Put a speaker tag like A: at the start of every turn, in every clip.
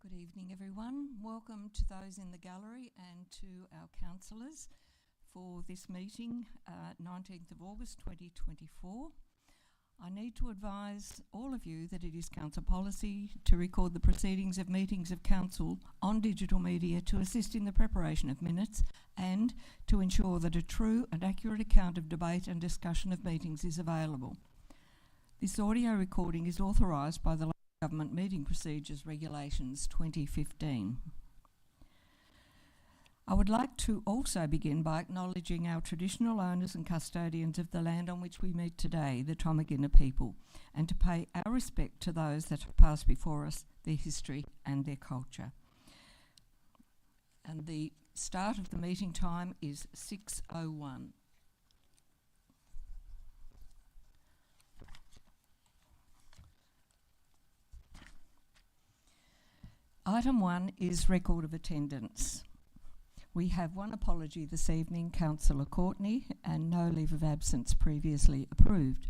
A: Good evening, everyone. Welcome to those in the gallery and to our councillors for this meeting, 19th of August 2024. I need to advise all of you that it is council policy to record the proceedings of meetings of council on digital media to assist in the preparation of minutes and to ensure that a true and accurate account of debate and discussion of meetings is available. This audio recording is authorised by the Government Meeting Procedures Regulations 2015. I would like to also begin by acknowledging our traditional owners and custodians of the land on which we meet today, the Tomagina people, and to pay our respect to those that have passed before us, their history and their culture. And the start of the meeting time is 6:01. Item 1 is record of attendance. We have one apology this evening, Councillor Courtney, and no leave of absence previously approved.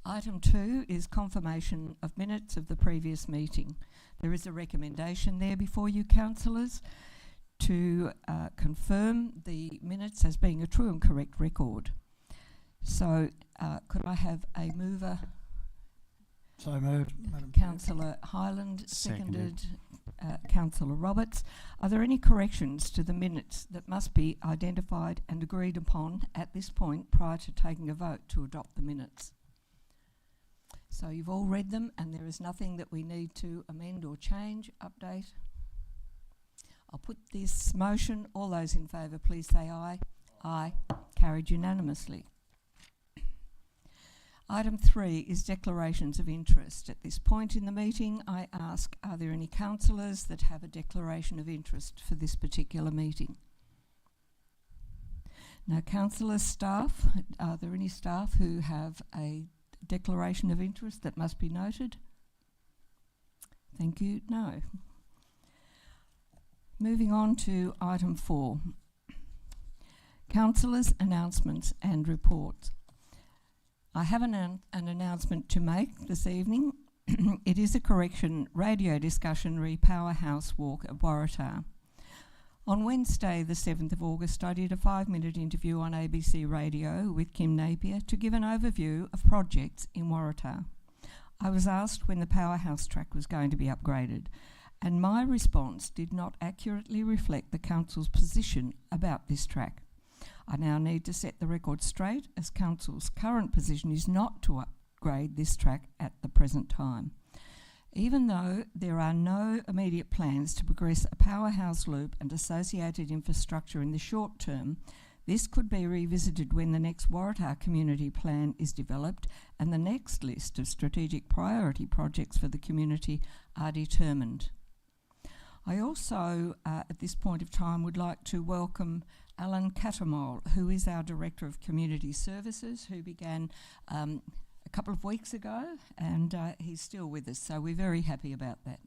A: Item 2 is confirmation of minutes of the previous meeting. There is a recommendation there before you, councillors, to confirm the minutes as being a true and correct record. So could I have a mover?
B: So moved, Madam
A: Councillor Hyland, seconded Councillor Roberts. Are there any corrections to the minutes that must be identified and agreed upon at this point prior to taking a vote to adopt the minutes? So you've all read them and there is nothing that we need to amend or change, update. I'll put this motion. All those in favour please say aye. Aye. Carried unanimously. Item 3 is declarations of interest. At this point in the meeting, I ask, are there any councillors that have a declaration of interest for this particular meeting? Now, councillors, staff, are there any staff who have a declaration of interest that must be noted? Thank you. No. Moving on to item 4. Councillors' announcements and reports. I have an announcement to make this evening. It is a correction radio discussion Powerhouse Walk at Waratah. On Wednesday the 7th of August I did a 5-minute interview on ABC Radio with Kim Napier to give an overview of projects in Waratah. I was asked when the Powerhouse track was going to be upgraded, and my response did not accurately reflect the council's position about this track. I now need to set the record straight, as council's current position is not to upgrade this track at the present time. Even though there are no immediate plans to progress a powerhouse loop and associated infrastructure in the short term, this could be revisited when the next Waratah community plan is developed and the next list of strategic priority projects for the community are determined. I also, at this point of time, would like to welcome Alan Catamol, who is our Director of Community Services, who began a couple of weeks ago, and he's still with us, so we're very happy about that.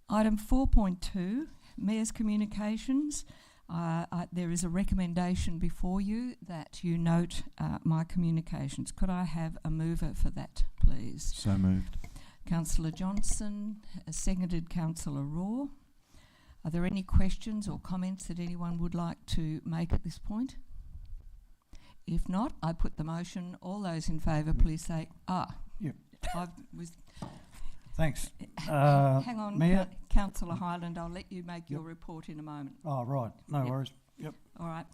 A: Item 4.2, Mayor's Communications. There is a recommendation before you that you note my communications. Could I have a mover for that, please?
C: So moved.
A: Councillor Johnson, seconded Councillor Raw. Are there any questions or comments that anyone would like to make at this point? If not, I put the motion. All those in favour, please say
B: Yep.
A: Thanks. Hang on,
B: Mayor?
A: Councillor Hyland, I'll let you make your report in a moment.
B: Oh, right. No worries. Yep.
A: All right.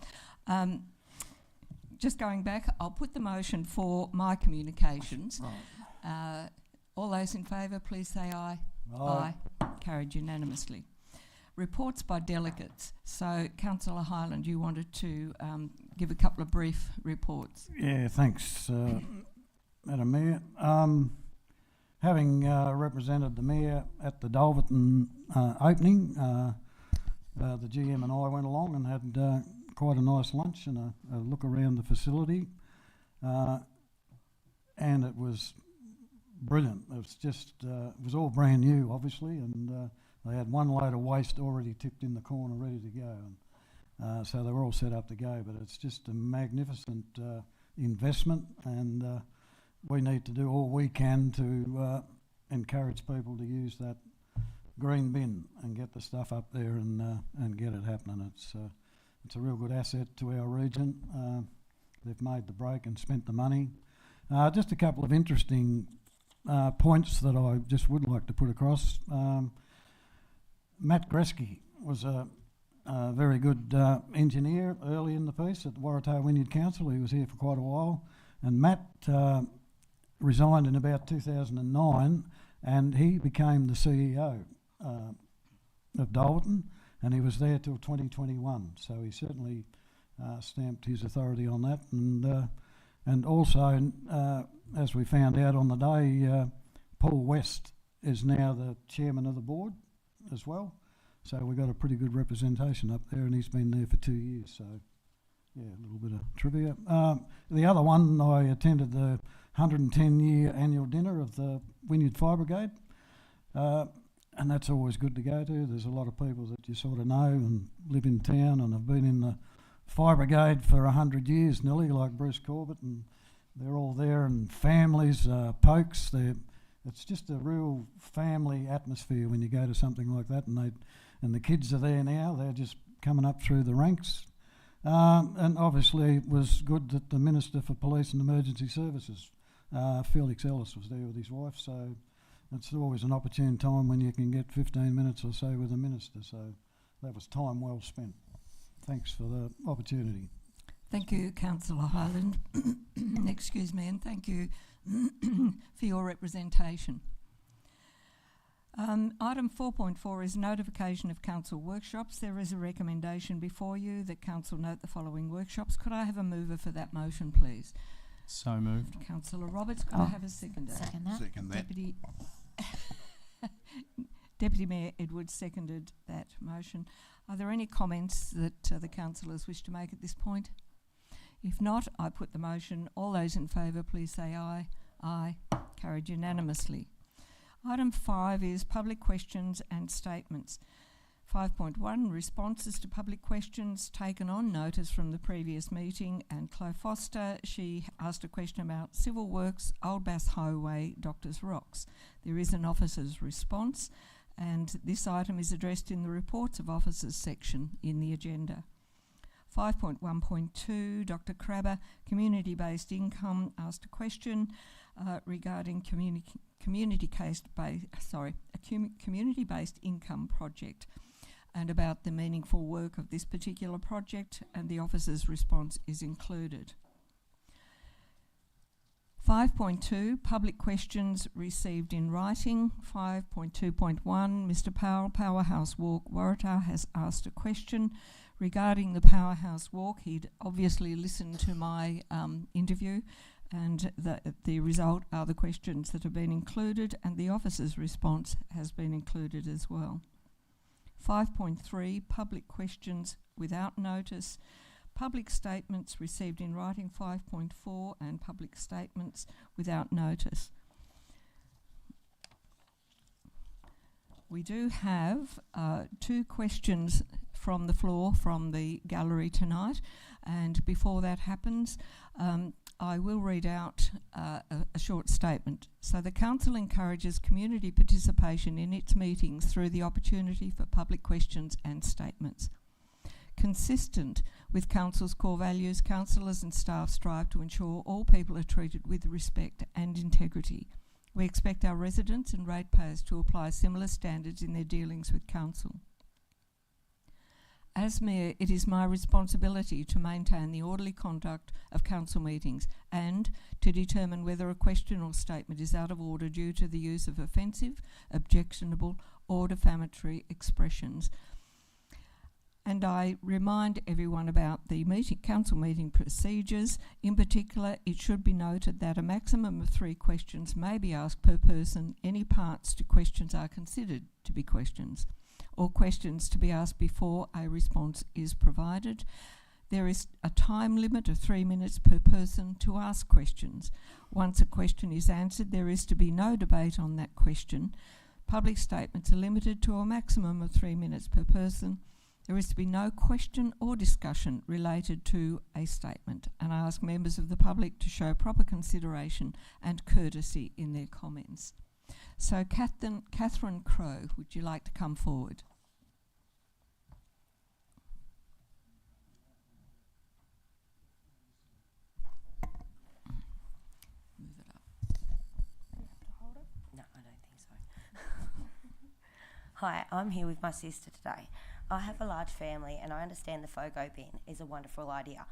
A: Just going back, I'll put the motion for my communications.
B: Right.
A: All those in favour, please say aye.
B: Aye.
A: Carried unanimously. Reports by delegates. So, Councillor Hyland, you wanted to give a couple of brief reports.
B: Yeah, thanks, Madam Mayor. Having represented the Mayor at the Dalverton opening, the GM and I went along and had quite a nice lunch and a look around the facility, and it was brilliant. It was just, it was all brand new, obviously, and they had one load of waste already tipped in the corner, ready to go. And so they were all set up to go, but it's just a magnificent investment, and we need to do all we can to encourage people to use that green bin and get the stuff up there and get it happening. It's a real good asset to our region. They've made the break and spent the money. Just a couple of interesting points that I just would like to put across. Matt Gresky was a very good engineer early in the piece at the Waratah Wynyard Council. He was here for quite a while, and Matt resigned in about 2009, and he became the CEO of Dalton, and he was there till 2021. So he certainly stamped his authority on that, and also as we found out on the day, Paul West is now the chairman of the board as well. So we got a pretty good representation up there, and he's been there for 2 years. So yeah, a little bit of trivia. The other one, I attended the 110-year annual dinner of the Wynyard Fire Brigade, and that's always good to go to. There's a lot of people that you sort of know and live in town and have been in the fire brigade for 100 years nearly, like Bruce Corbett, and they're all there, and families, pokes. It's just a real family atmosphere when you go to something like that, and the kids are there now. They're just coming up through the ranks. And obviously it was good that the Minister for Police and Emergency Services, Felix Ellis, was there with his wife. So it's always an opportune time when you can get 15 minutes or so with the Minister. So that was time well spent. Thanks for the opportunity.
A: Thank you, Councillor Highland. Excuse me, and thank you for your representation. Item 4.4 is notification of council workshops. There is a recommendation before you that council note the following workshops. Could I have a mover for that motion, please?
C: So moved.
A: Councillor Roberts, could I have a seconder?
D: Second that.
E: Second that.
A: Deputy Mayor Edwards seconded that motion. Are there any comments that the councillors wish to make at this point? If not, I put the motion. All those in favour, please say aye. Aye. Carried unanimously. Item 5 is public questions and statements. 5.1, responses to public questions taken on notice from the previous meeting, and Chloe Foster, she asked a question about Civil Works, Old Bass Highway, Doctors Rocks. There is an officer's response, and this item is addressed in the reports of officers section in the agenda. 5.1.2, Dr. Crabber, community-based income, asked a question regarding community-based income project, and about the meaningful work of this particular project, and the officer's response is included. 5.2, public questions received in writing. 5.2.1, Mr. Powell, Powerhouse Walk, Waratah, has asked a question regarding the Powerhouse Walk. He'd obviously listened to my interview, and the result are the questions that have been included, and the officer's response has been included as well. 5.3, public questions without notice. Public statements received in writing, 5.4, and public statements without notice. We do have 2 questions from the floor from the gallery tonight, and before that happens, I will read out a short statement. So the Council encourages community participation in its meetings through the opportunity for public questions and statements. Consistent with Council's core values, councillors and staff strive to ensure all people are treated with respect and integrity. We expect our residents and ratepayers to apply similar standards in their dealings with Council. As Mayor, it is my responsibility to maintain the orderly conduct of Council meetings and to determine whether a question or statement is out of order due to the use of offensive, objectionable or defamatory expressions. And I remind everyone about the council meeting procedures. In particular, it should be noted that a maximum of 3 questions may be asked per person. Any parts to questions are considered to be questions, or questions to be asked before a response is provided. There is a time limit of 3 minutes per person to ask questions. Once a question is answered, there is to be no debate on that question. Public statements are limited to a maximum of 3 minutes per person. There is to be no question or discussion related to a statement, and I ask members of the public to show proper consideration and courtesy in their comments. So Catherine Crowe, would you like to come forward? Move it up.
C: No, I don't think so. Hi, I'm here with my sister today. I have a large family and I understand the FOGO bin is a wonderful idea,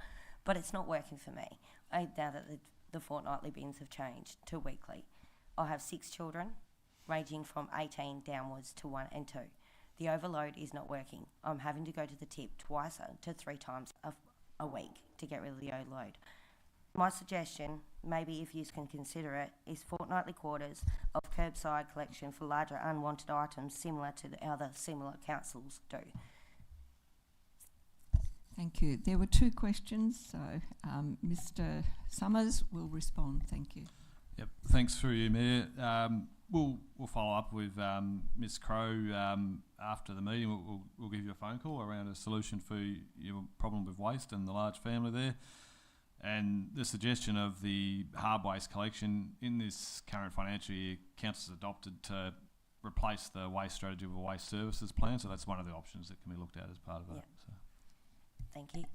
C: but it's not working for me. Now that the fortnightly bins have changed to weekly. I have 6 children, ranging from 18 downwards to 1 and 2. The overload is not working. I'm having to go to the tip twice to 3 times a week to get rid of the overload. My suggestion, maybe if you can consider it, is fortnightly quarters of curbside collection for larger unwanted items similar to the other similar councils do.
A: Thank you. There were 2 questions, so Mr. Summers will respond. Thank you.
D: Yep. Thanks through you, Mayor. We'll follow up with Ms. Crowe after the meeting. We'll give you a phone call around a solution for your problem with waste and the large family there. And the suggestion of the hard waste collection in this current financial year, council's adopted to replace the waste strategy with a waste services plan. So that's one of the options that can be looked at as part of that.
C: Yep.
D: So.
C: Thank you.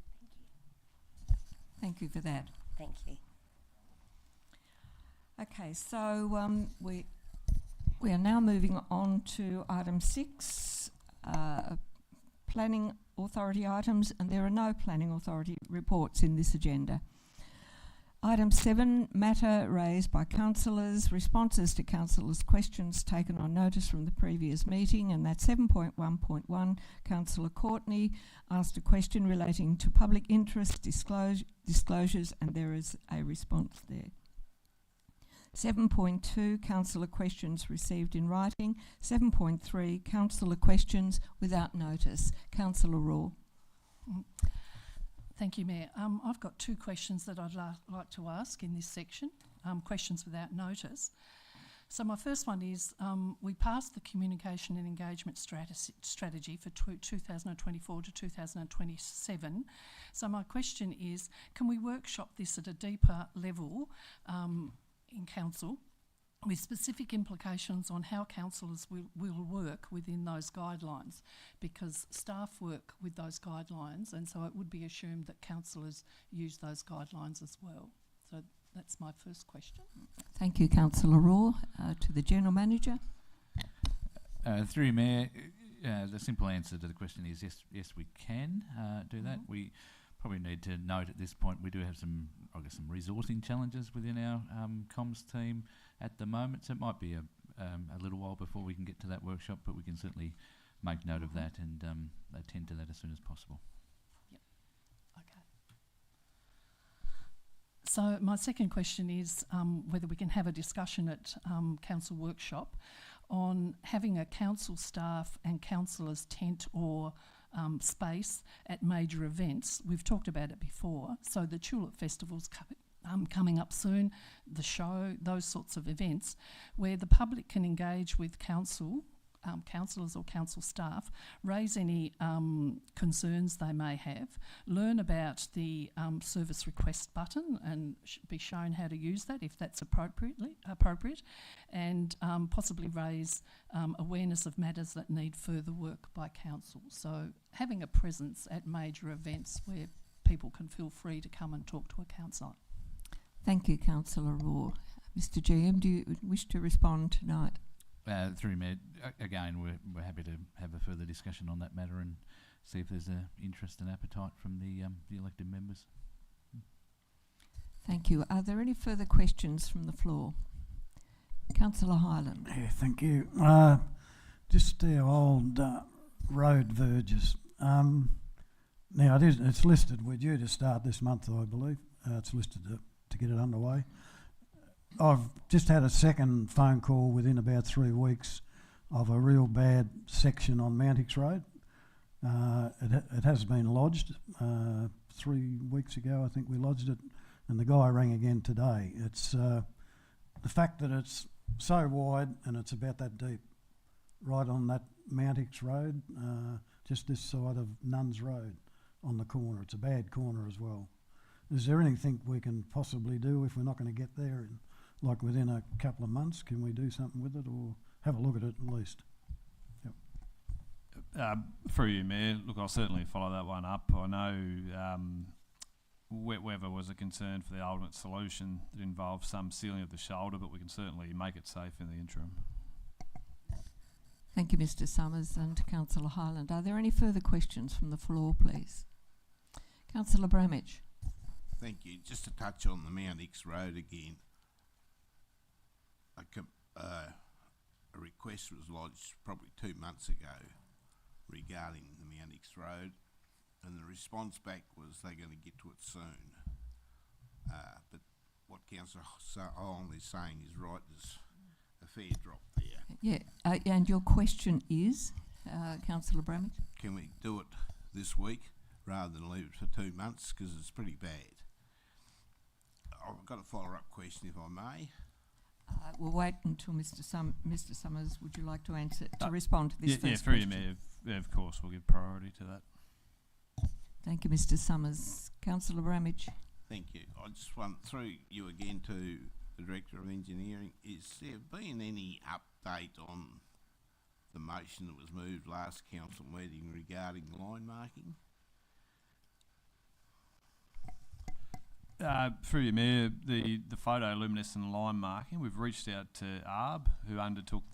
A: Thank you for that.
C: Thank you.
A: Okay, so we are now moving on to item 6, planning authority items, and there are no planning authority reports in this agenda. Item 7, matter raised by councillors, responses to councillors' questions taken on notice from the previous meeting, and that's 7.1.1. Councillor Courtney asked a question relating to public interest disclosures, and there is a response there. 7.2, councillor questions received in writing. 7.3, councillor questions without notice. Councillor Raw.
E: Thank you, Mayor. I've got 2 questions that I'd like to ask in this section, questions without notice. So my first one is, we passed the communication and engagement strategy for 2024 to 2027. So my question is, can we workshop this at a deeper level in council with specific implications on how councillors will work within those guidelines, because staff work with those guidelines, and so it would be assumed that councillors use those guidelines as well. So that's my first question.
A: Thank you, Councillor Raw. To the General Manager.
F: Through you, Mayor, the simple answer to the question is yes, we can do that. We probably need to note at this point we do have some resourcing challenges within our comms team at the moment, so it might be a little while before we can get to that workshop, but we can certainly make note of that and attend to that as soon as possible.
E: Yep. Okay. So my second question is whether we can have a discussion at council workshop on having a council staff and councillors tent or space at major events. We've talked about it before. So the Tulip Festival's coming up soon, the show, those sorts of events where the public can engage with councillors or council staff, raise any concerns they may have, learn about the service request button and be shown how to use that if that's appropriate, and possibly raise awareness of matters that need further work by council. So having a presence at major events where people can feel free to come and talk to a councillor.
A: Thank you, Councillor Raw. Mr. GM, do you wish to respond tonight?
F: Through me, again, we're happy to have a further discussion on that matter and see if there's an interest and appetite from the elected members.
A: Thank you. Are there any further questions from the floor? Councillor Hyland.
B: Yeah, thank you. Just our old road verges. Now it's listed. We're due to start this month, I believe. It's listed to get it underway. I've just had a second phone call within about 3 weeks of a real bad section on Mountix Road. It has been lodged 3 weeks ago. I think we lodged it, and the guy rang again today. It's the fact that it's so wide and it's about that deep, right on that Mountix Road, just this side of Nuns Road on the corner. It's a bad corner as well. Is there anything we can possibly do if we're not going to get there in like within a couple of months? Can we do something with it or have a look at it at least?
D: Through you, Mayor, look, I'll certainly follow that one up. I know wet weather was a concern for the ultimate solution that involves some sealing of the shoulder, but we can certainly make it safe in the interim.
A: Thank you, Mr Summers and Councillor Hyland. Are there any further questions from the floor, please? Councillor Bramage.
G: Thank you. Just to touch on the Mount X Road again, a request was lodged probably 2 months ago regarding the Mount X Road, and the response back was they're going to get to it soon. But what Councillor Holland is saying is right, there's a fair drop there.
A: Yeah, and your question is, Councillor Bramage?
G: Can we do it this week rather than leave it for 2 months, because it's pretty bad? I've got a follow-up question, if I may.
A: We'll wait until Mr Summers, would you like to respond to this first
D: through
A: question?
D: you, Mayor, of course, we'll give priority to that.
A: Thank you, Mr Summers. Councillor Bramage.
G: Thank you. I just want through you again to the Director of Engineering. Is there been any update on the motion that was moved last council meeting regarding line marking?
D: Through you, Mayor, the photoluminescent line marking, we've reached out to ARB, who undertook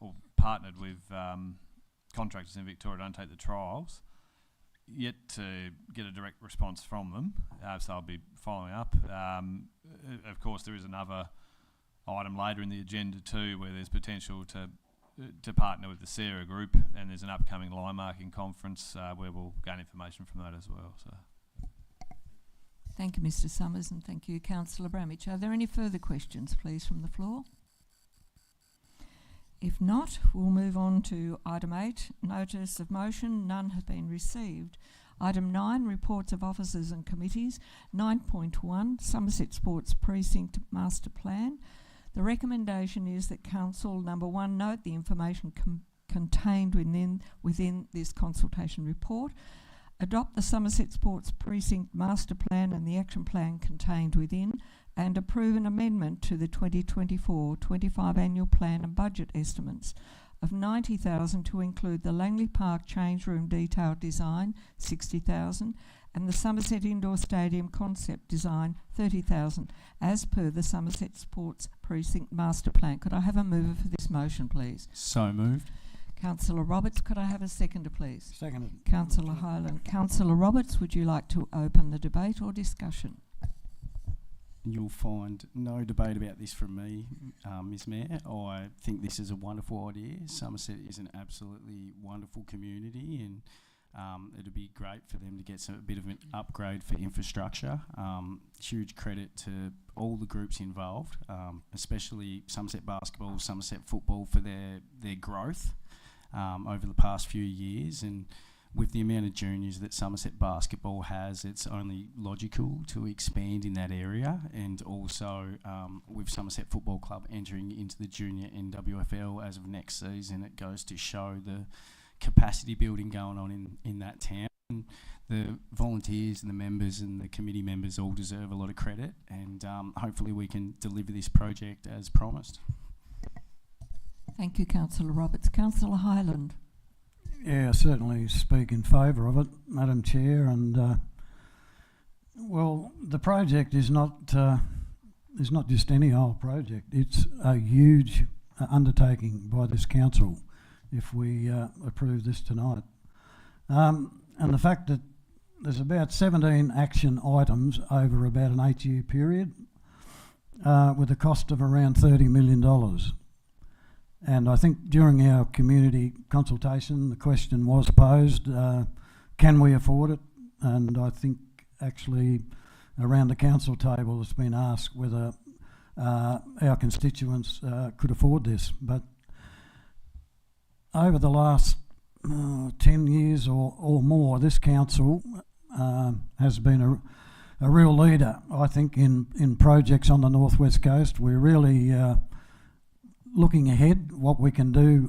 D: or partnered with contractors in Victoria to undertake the trials, yet to get a direct response from them, so I'll be following up. Of course, there is another item later in the agenda too, where there's potential to partner with the Sarah Group, and there's an upcoming line marking conference where we'll gain information from that as well. So.
A: Thank you, Mr Summers, and thank you, Councillor Bramage. Are there any further questions, please, from the floor? If not, we'll move on to item 8, notice of motion. None have been received. Item 9, reports of officers and committees. 9.1, Somerset Sports Precinct Master Plan. The recommendation is that Council, number 1, note the information contained within this consultation report, adopt the Somerset Sports Precinct Master Plan and the action plan contained within, and approve an amendment to the 2024-25 annual plan and budget estimates of $90,000 to include the Langley Park change room detailed design, $60,000, and the Somerset Indoor Stadium concept design, $30,000, as per the Somerset Sports Precinct Master Plan. Could I have a mover for this motion, please?
H: So moved.
A: Councillor Roberts, could I have a seconder, please?
B: Seconded.
A: Councillor Hyland. Councillor Roberts, would you like to open the debate or discussion?
H: You'll find no debate about this from me, Ms Mayor. I think this is a wonderful idea. Somerset is an absolutely wonderful community, and it'd be great for them to get a bit of an upgrade for infrastructure. Huge credit to all the groups involved, especially Somerset Basketball, Somerset Football for their growth over the past few years, and with the amount of juniors that Somerset Basketball has, it's only logical to expand in that area, and also with Somerset Football Club entering into the junior NWFL as of next season, it goes to show the capacity building going on in that town. And the volunteers and the members and the committee members all deserve a lot of credit, and hopefully we can deliver this project as promised.
A: Thank you, Councillor Roberts. Councillor Hyland.
B: Yeah, certainly speak in favour of it, Madam Chair. And well, the project is not just any old project. It's a huge undertaking by this council if we approve this tonight. And the fact that there's about 17 action items over about an 8-year period with a cost of around $30 million. And I think during our community consultation, the question was posed, can we afford it? And I think actually around the council table it's been asked whether our constituents could afford this. But over the last 10 years or more, this council has been a real leader, I think, in projects on the Northwest Coast. We're really looking ahead, what we can do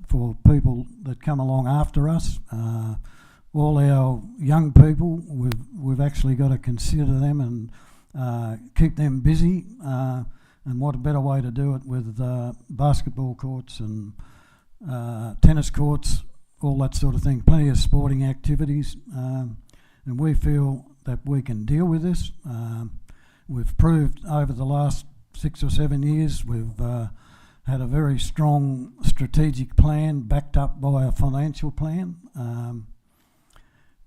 B: for people that come along after us. All our young people, we've actually got to consider them and keep them busy. and what a better way to do it with basketball courts and tennis courts, all that sort of thing, plenty of sporting activities, and we feel that we can deal with this. We've proved over the last 6 or 7 years we've had a very strong strategic plan backed up by a financial plan.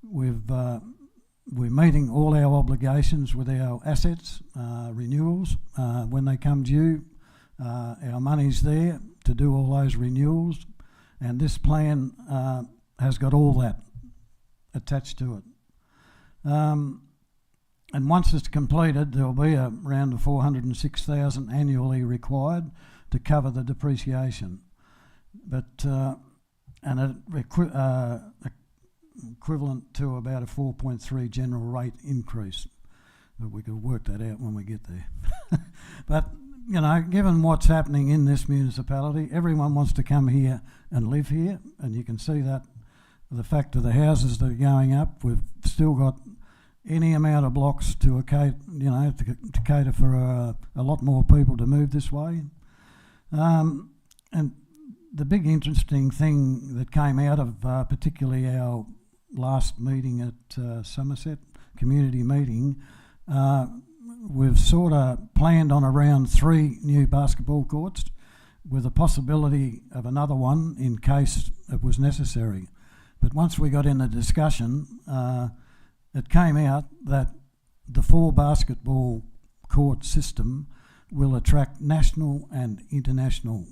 B: We're meeting all our obligations with our assets, renewals. When they come due, our money's there to do all those renewals, and this plan has got all that attached to it. And once it's completed, there'll be around the $406,000 annually required to cover the depreciation, but and equivalent to about a 4.3 general rate increase. But we could work that out when we get there. But you know, given what's happening in this municipality, everyone wants to come here and live here, and you can see that the fact of the houses that are going up. We've still got any amount of blocks to cater for a lot more people to move this way. And the big interesting thing that came out of particularly our last meeting at Somerset, community meeting, we've sort of planned on around 3 new basketball courts with a possibility of another one in case it was necessary. But once we got in the discussion, it came out that the 4 basketball court system will attract national and international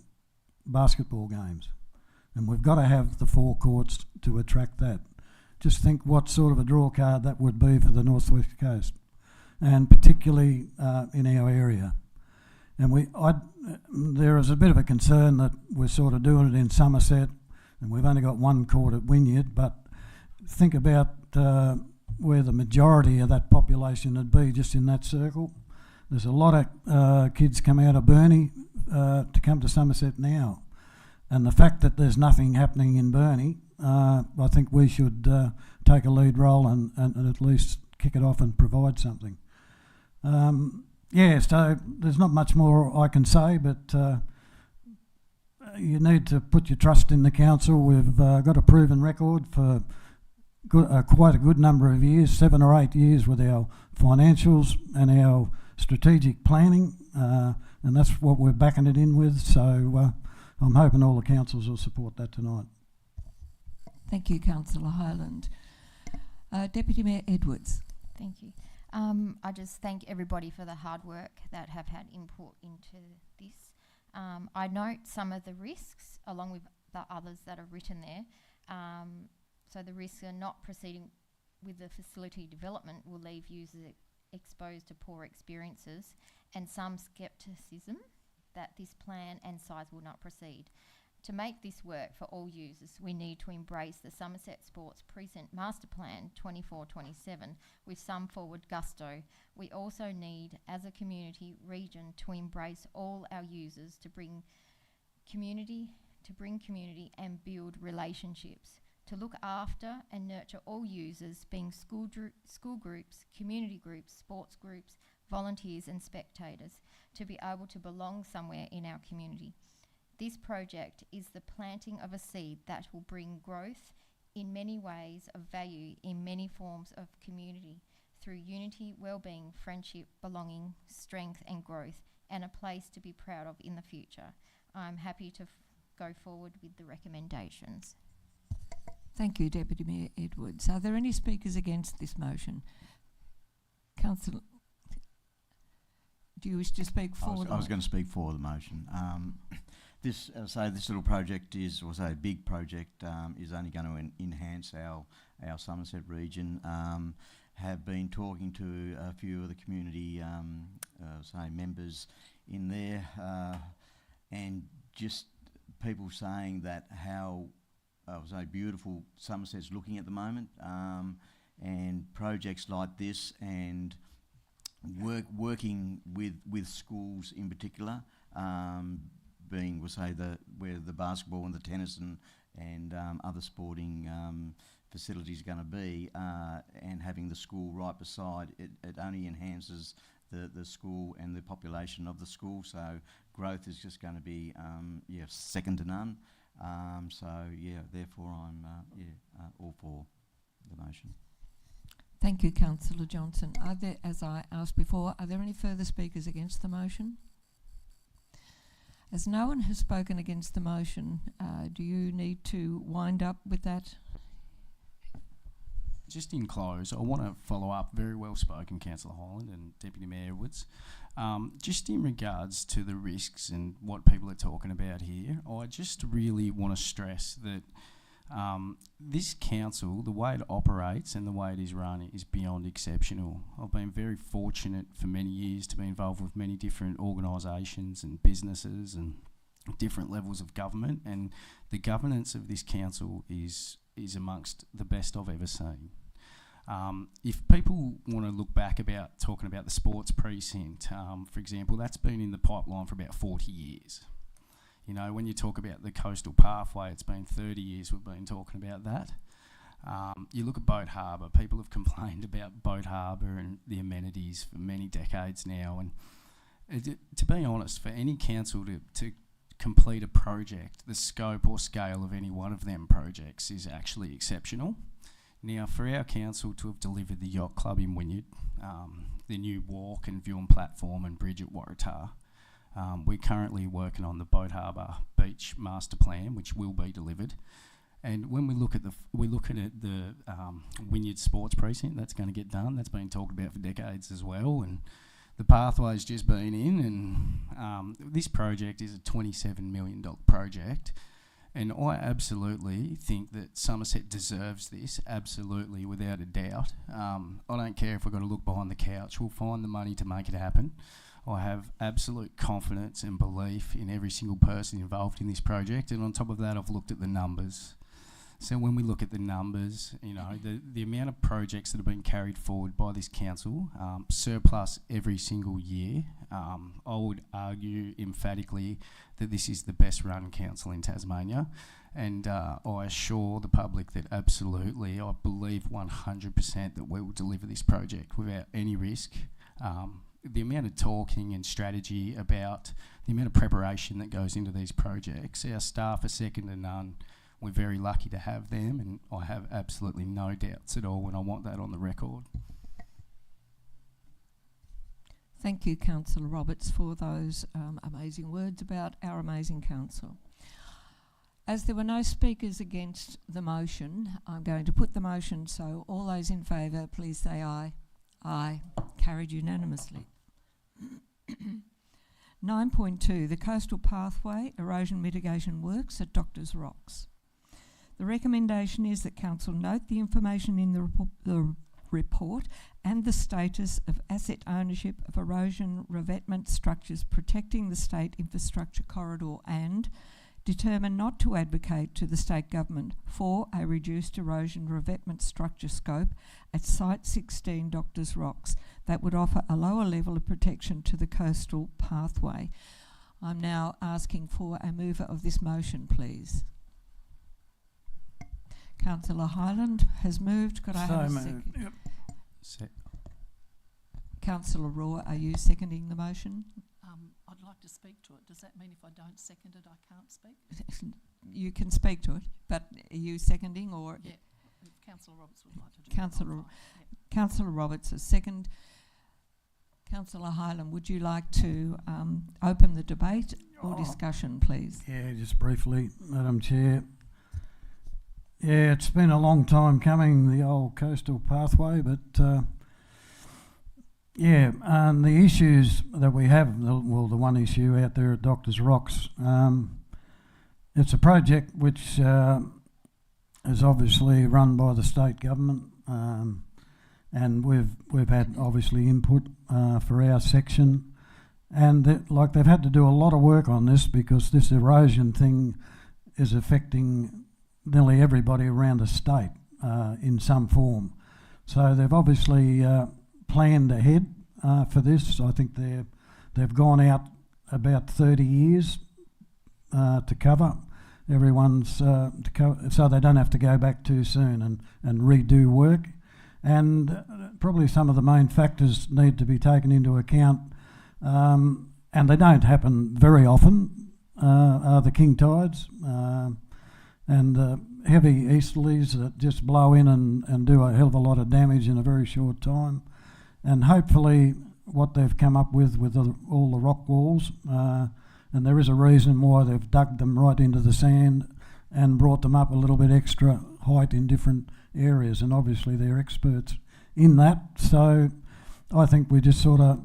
B: basketball games. And we've got to have the 4 courts to attract that. Just think what sort of a draw card that would be for the North West Coast, and particularly in our area. And there is a bit of a concern that we're sort of doing it in Somerset, and we've only got 1 court at Wynyard, but think about where the majority of that population would be just in that circle. There's a lot of kids come out of Burnie to come to Somerset now. And the fact that there's nothing happening in Burnie, I think we should take a lead role and at least kick it off and provide something. So there's not much more I can say, but you need to put your trust in the council. We've got a proven record for quite a good number of years, 7 or 8 years, with our financials and our strategic planning, and that's what we're backing it in with. So I'm hoping all the councils will support that tonight.
A: Thank you, Councillor Hyland. Deputy Mayor Edwards.
I: Thank you. I just thank everybody for the hard work that have had input into this. I note some of the risks along with the others that are written there. So the risks are not proceeding with the facility development will leave users exposed to poor experiences, and some scepticism that this plan and size will not proceed. To make this work for all users, we need to embrace the Somerset Sports Precinct Master Plan 24-27 with some forward gusto. We also need, as a community region, to embrace all our users to bring community and build relationships, to look after and nurture all users, being school groups, community groups, sports groups, volunteers and spectators, to be able to belong somewhere in our community. This project is the planting of a seed that will bring growth in many ways of value in many forms of community through unity, well-being, friendship, belonging, strength and growth, and a place to be proud of in the future. I'm happy to go forward with the recommendations.
A: Thank you, Deputy Mayor Edwards. Are there any speakers against this motion? Councillor, do you wish to speak for
J: I was going to speak for the motion. This little project is, or say a big project, is only going to enhance our Somerset region. Have been talking to a few of the community, members in there, and just people saying that how beautiful Somerset's looking at the moment, and projects like this, and working with schools in particular, being where the basketball and the tennis and other sporting facilities are going to be, and having the school right beside it only enhances the school and the population of the school. So growth is just going to be second to none. Therefore I'm all for the motion.
A: Thank you, Councillor Johnson. Are there, as I asked before, are there any further speakers against the motion? As no one has spoken against the motion, do you need to wind up with that?
H: Just in close, I want to follow up, very well spoken, Councillor Hyland and Deputy Mayor Woods. Just in regards to the risks and what people are talking about here, I just really want to stress that this council, the way it operates and the way it is run is beyond exceptional. I've been very fortunate for many years to be involved with many different organisations and businesses and different levels of government, and the governance of this council is amongst the best I've ever seen. If people want to look back about talking about the sports precinct, for example, that's been in the pipeline for about 40 years. You know, when you talk about the coastal pathway, it's been 30 years we've been talking about that. You look at Boat Harbour, people have complained about Boat Harbour and the amenities for many decades now, and to be honest, for any council to complete a project, the scope or scale of any one of them projects is actually exceptional. Now, for our council to have delivered the Yacht Club in Wynyard, the new walk and viewing platform and bridge at Waratah, we're currently working on the Boat Harbour Beach Master Plan, which will be delivered. And when we look at the Wynyard Sports Precinct, that's going to get done. That's been talked about for decades as well, and the pathway's just been in. And this project is a $27 million project. And I absolutely think that Somerset deserves this, absolutely, without a doubt. I don't care if we've got to look behind the couch. We'll find the money to make it happen. I have absolute confidence and belief in every single person involved in this project. And on top of that, I've looked at the numbers. So when we look at the numbers, you know, the amount of projects that have been carried forward by this council, surplus every single year, I would argue emphatically that this is the best run council in Tasmania. And I assure the public that absolutely, I believe 100% that we will deliver this project without any risk. The amount of talking and strategy about the amount of preparation that goes into these projects, our staff are second to none. We're very lucky to have them, and I have absolutely no doubts at all, and I want that on the record.
A: Thank you, Councillor Roberts, for those amazing words about our amazing council. As there were no speakers against the motion, I'm going to put the motion, so all those in favour, please say aye. Aye. Carried unanimously. 9.2, the Coastal Pathway Erosion Mitigation Works at Doctors Rocks. The recommendation is that Council note the information in the report and the status of asset ownership of erosion revetment structures protecting the state infrastructure corridor, and determine not to advocate to the state government for a reduced erosion revetment structure scope at Site 16 Doctors Rocks that would offer a lower level of protection to the coastal pathway. I'm now asking for a mover of this motion, please. Councillor Hyland has moved. Could I have a second?
B: Yep.
A: Councillor Raw, are you seconding the motion?
E: I'd like to speak to it. Does that mean if I don't second it, I can't speak?
A: You can speak to it, but are you seconding or?
E: Yeah, if Councillor Roberts would like to do that.
A: Councillor Roberts is second. Councillor Hyland, would you like to open the debate or discussion, please?
B: Yeah, just briefly, Madam Chair. Yeah, it's been a long time coming, the old coastal pathway, but and the issues that we have, the one issue out there at Doctors Rocks, it's a project which is obviously run by the state government, and we've had obviously input for our section, and they've had to do a lot of work on this because this erosion thing is affecting nearly everybody around the state in some form. So they've obviously planned ahead for this. I think they've gone out about 30 years to cover everyone's so they don't have to go back too soon and redo work. and probably some of the main factors need to be taken into account, and they don't happen very often, are the king tides and heavy easterlies that just blow in and do a hell of a lot of damage in a very short time. And hopefully what they've come up with all the rock walls, and there is a reason why they've dug them right into the sand and brought them up a little bit extra height in different areas, and obviously they're experts in that. So I think we just sort of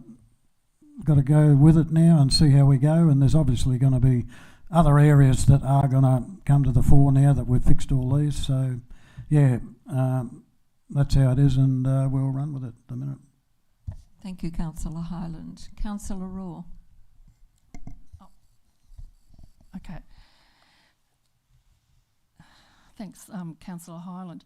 B: got to go with it now and see how we go, and there's obviously going to be other areas that are going to come to the fore now that we've fixed all these. So yeah, that's how it is, and we'll run with it at the minute.
A: Thank you, Councillor Hyland. Councillor Raw.
E: Okay. Thanks, Councillor Hyland.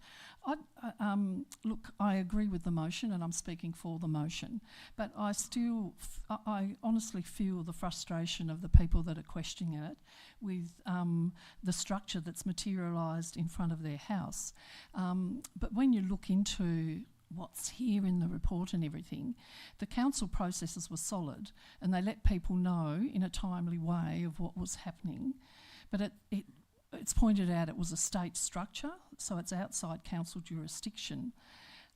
E: Look, I agree with the motion, and I'm speaking for the motion, but I honestly feel the frustration of the people that are questioning it with the structure that's materialised in front of their house. But when you look into what's here in the report and everything, the council processes were solid, and they let people know in a timely way of what was happening. But it's pointed out it was a state structure, so it's outside council jurisdiction.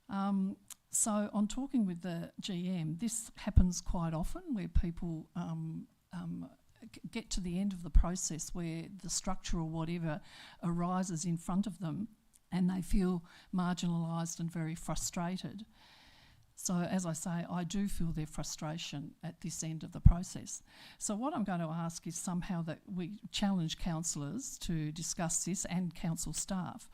E: So on talking with the GM, this happens quite often where people get to the end of the process where the structure or whatever arises in front of them and they feel marginalised and very frustrated. So as I say, I do feel their frustration at this end of the process. So what I'm going to ask is somehow that we challenge councillors to discuss this, and council staff,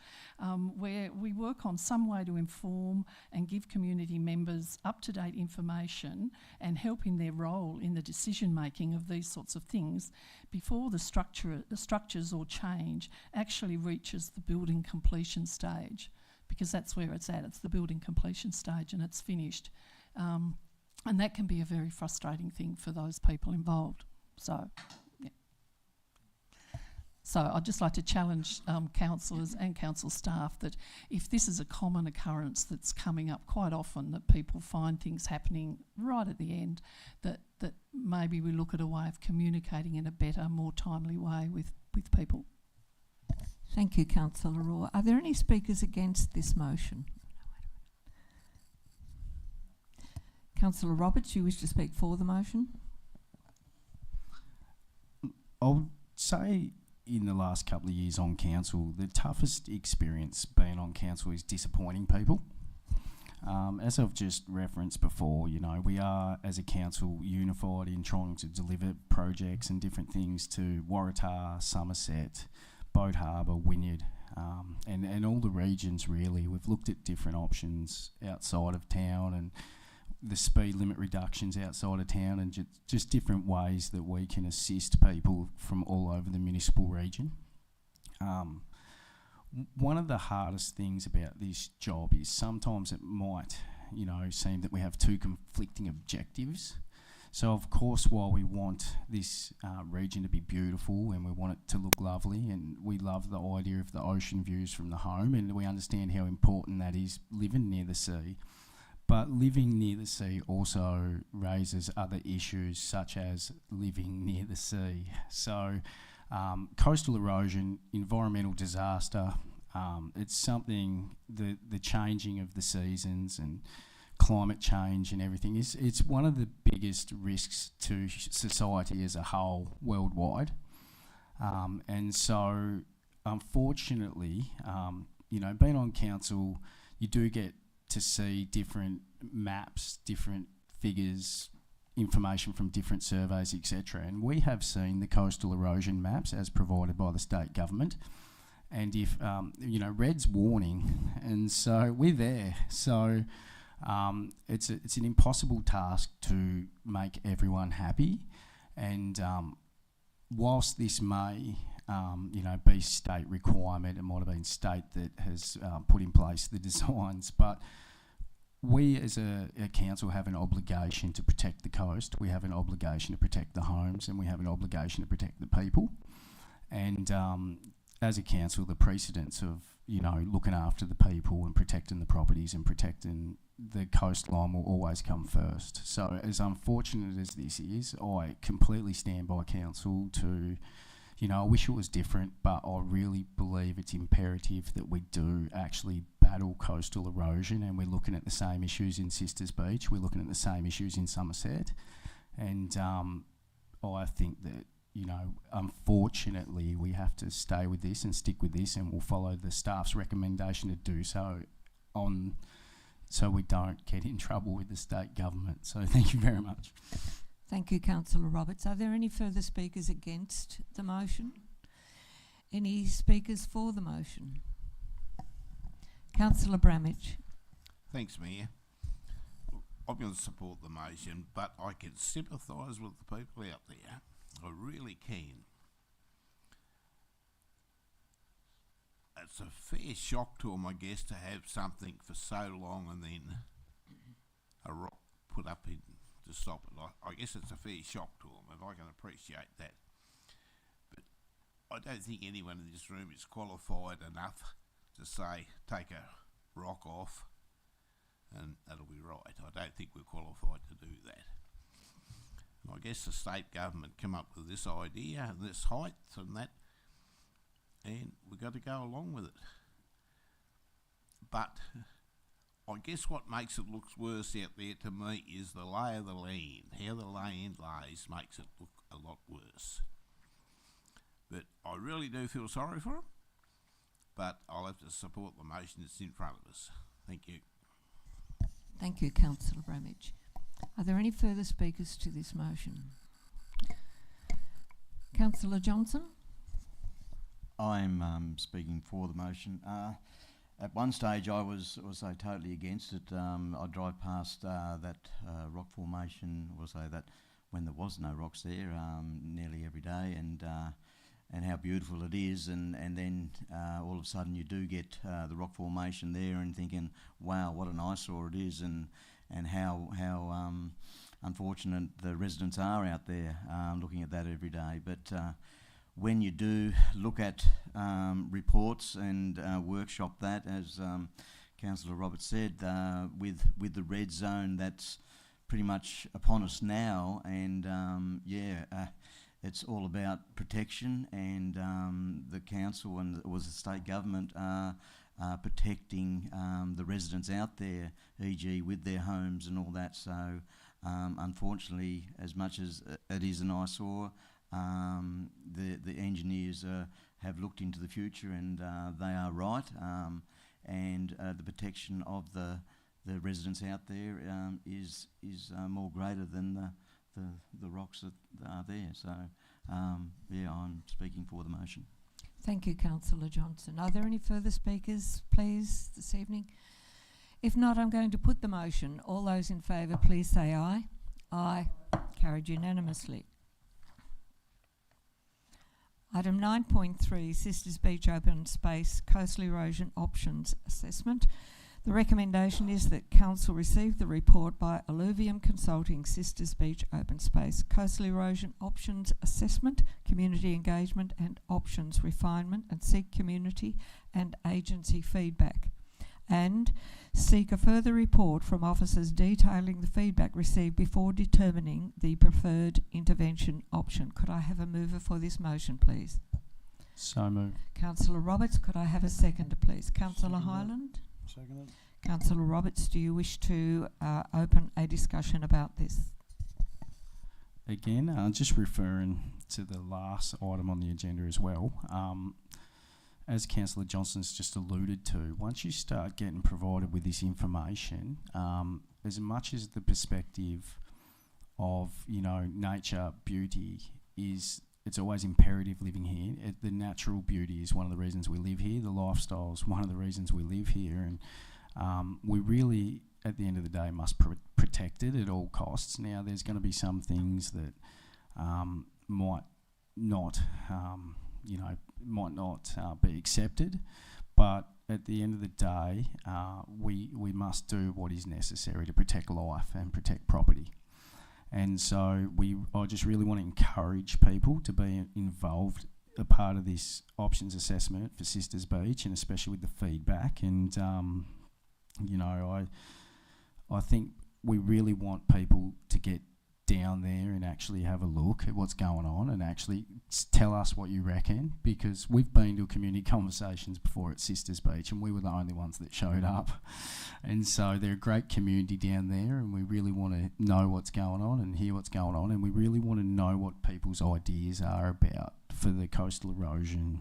E: where we work on some way to inform and give community members up-to-date information and help in their role in the decision-making of these sorts of things before the structures or change actually reaches the building completion stage. Because that's where it's at. It's the building completion stage and it's finished. And that can be a very frustrating thing for those people involved. So, yeah. So I'd just like to challenge councillors and council staff that if this is a common occurrence that's coming up quite often, that people find things happening right at the end, that maybe we look at a way of communicating in a better, more timely way with people.
A: Thank you, Councillor Raw. Are there any speakers against this motion? Councillor Roberts, you wish to speak for the motion?
H: I'll say in the last couple of years on council, the toughest experience being on council is disappointing people. As I've just referenced before, you know, we are as a council unified in trying to deliver projects and different things to Waratah, Somerset, Boat Harbour, Wynyard, and all the regions really. We've looked at different options outside of town and the speed limit reductions outside of town, and just different ways that we can assist people from all over the municipal region. One of the hardest things about this job is sometimes it might, you know, seem that we have two conflicting objectives. So of course, while we want this region to be beautiful and we want it to look lovely, and we love the idea of the ocean views from the home, and we understand how important that is living near the sea, but living near the sea also raises other issues such as living near the sea. So coastal erosion, environmental disaster, it's something, the changing of the seasons and climate change and everything it's one of the biggest risks to society as a whole worldwide, and so unfortunately, you know, being on council, you do get to see different maps, different figures, information from different surveys, etc. And we have seen the coastal erosion maps as provided by the state government, and if you know, red's warning, and so we're there. So it's an impossible task to make everyone happy, and whilst this may you know, be state requirement, it might have been state that has put in place the designs, but we as a council have an obligation to protect the coast, we have an obligation to protect the homes, and we have an obligation to protect the people. And as a council, the precedence of, you know, looking after the people and protecting the properties and protecting the coastline will always come first. So as unfortunate as this is, I completely stand by council to, you know, I wish it was different, but I really believe it's imperative that we do actually battle coastal erosion, and we're looking at the same issues in Sisters Beach, we're looking at the same issues in Somerset, and I think that, you know, unfortunately we have to stay with this and stick with this, and we'll follow the staff's recommendation to do so so we don't get in trouble with the state government. So thank you very much.
A: Thank you, Councillor Roberts. Are there any further speakers against the motion? Any speakers for the motion? Councillor Bramage.
G: Thanks, Mayor. I'm going to support the motion, but I can sympathise with the people out there. I really can. It's a fair shock to them, I guess, to have something for so long and then a rock put up in to stop it. I guess it's a fair shock to them, and I can appreciate that. But I don't think anyone in this room is qualified enough to say, take a rock off and that'll be right. I don't think we're qualified to do that. And I guess the state government come up with this idea and this height and that, and we've got to go along with it. But I guess what makes it look worse out there to me is the lay of the land. How the land lays makes it look a lot worse. But I really do feel sorry for them, but I'll have to support the motion that's in front of us. Thank you.
A: Thank you, Councillor Bramage. Are there any further speakers to this motion? Councillor Johnson?
J: I'm speaking for the motion. At one stage I was totally against it. I drive past that rock formation, that when there was no rocks there, nearly every day, and how beautiful it is, and then all of a sudden you do get the rock formation there and thinking, wow, what an eyesore it is, and how unfortunate the residents are out there looking at that every day. But when you do look at reports and workshop that, as Councillor Roberts said, with the red zone that's pretty much upon us now, and it's all about protection, and the council and the state government are protecting the residents out there, e.g. with their homes and all that. So unfortunately, as much as it is an eyesore, the engineers have looked into the future, and they are right, and the protection of the residents out there is more greater than the rocks that are there. So I'm speaking for the motion.
A: Thank you, Councillor Johnson. Are there any further speakers, please, this evening? If not, I'm going to put the motion. All those in favour, please say aye. Aye. Carried unanimously. Item 9.3, Sisters Beach Open Space Coastal Erosion Options Assessment. The recommendation is that Council receive the report by Alluvium Consulting Sisters Beach Open Space Coastal Erosion Options Assessment, Community Engagement and Options Refinement, and seek community and agency feedback. And seek a further report from officers detailing the feedback received before determining the preferred intervention option. Could I have a mover for this motion, please?
H: So moved.
A: Councillor Roberts, could I have a seconder, please? Councillor Hyland?
B: Seconded.
A: Councillor Roberts, do you wish to open a discussion about this?
H: Again, just referring to the last item on the agenda as well. As Councillor Johnson's just alluded to, once you start getting provided with this information, as much as the perspective of, nature, beauty is, it's always imperative living here. The natural beauty is one of the reasons we live here. The lifestyle is one of the reasons we live here, and we really, at the end of the day, must protect it at all costs. Now, there's going to be some things that might not be accepted, but at the end of the day, we must do what is necessary to protect life and protect property. And so I just really want to encourage people to be involved a part of this options assessment for Sisters Beach, and especially with the feedback. And you know, I think we really want people to get down there and actually have a look at what's going on and actually tell us what you reckon, because we've been to community conversations before at Sisters Beach and we were the only ones that showed up. And so they're a great community down there, and we really want to know what's going on and hear what's going on, and we really want to know what people's ideas are about for the coastal erosion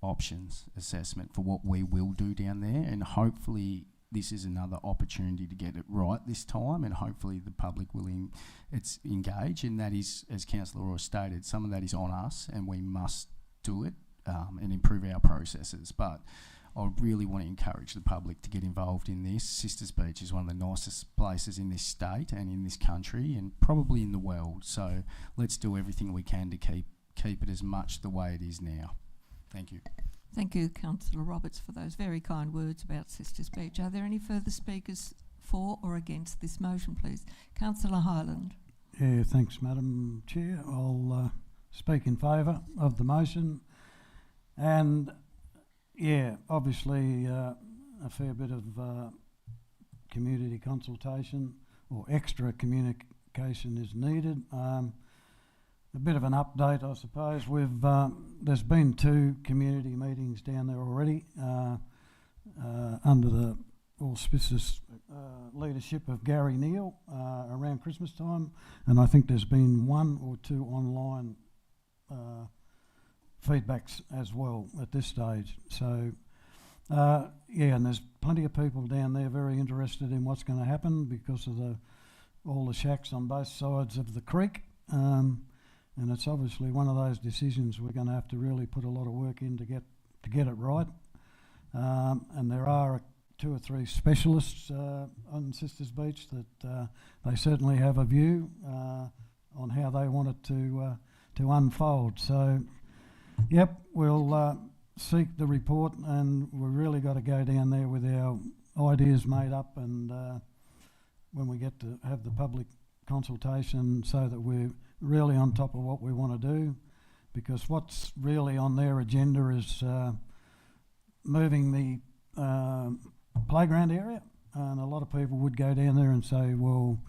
H: options assessment for what we will do down there. And hopefully this is another opportunity to get it right this time, and hopefully the public will engage. And that is, as Councillor Roy stated, some of that is on us, and we must do it and improve our processes. But I really want to encourage the public to get involved in this. Sisters Beach is one of the nicest places in this state and in this country, and probably in the world. So let's do everything we can to keep it as much the way it is now. Thank you.
A: Thank you, Councillor Roberts, for those very kind words about Sisters Beach. Are there any further speakers for or against this motion, please? Councillor Highland.
B: Yeah, thanks, Madam Chair. I'll speak in favour of the motion. And yeah, obviously a fair bit of community consultation or extra communication is needed. A bit of an update, I suppose. There's been 2 community meetings down there already under the auspicious leadership of Gary Neal around Christmas time, and I think there's been 1 or 2 online feedbacks as well at this stage. So yeah, and there's plenty of people down there very interested in what's going to happen because of all the shacks on both sides of the creek. And it's obviously one of those decisions we're going to have to really put a lot of work in to get it right. And there are 2 or 3 specialists on Sisters Beach that they certainly have a view on how they want it to unfold. So, yep, we'll seek the report, and we've really got to go down there with our ideas made up, and when we get to have the public consultation, so that we're really on top of what we want to do, because what's really on their agenda is moving the playground area, and a lot of people would go down there and say, well,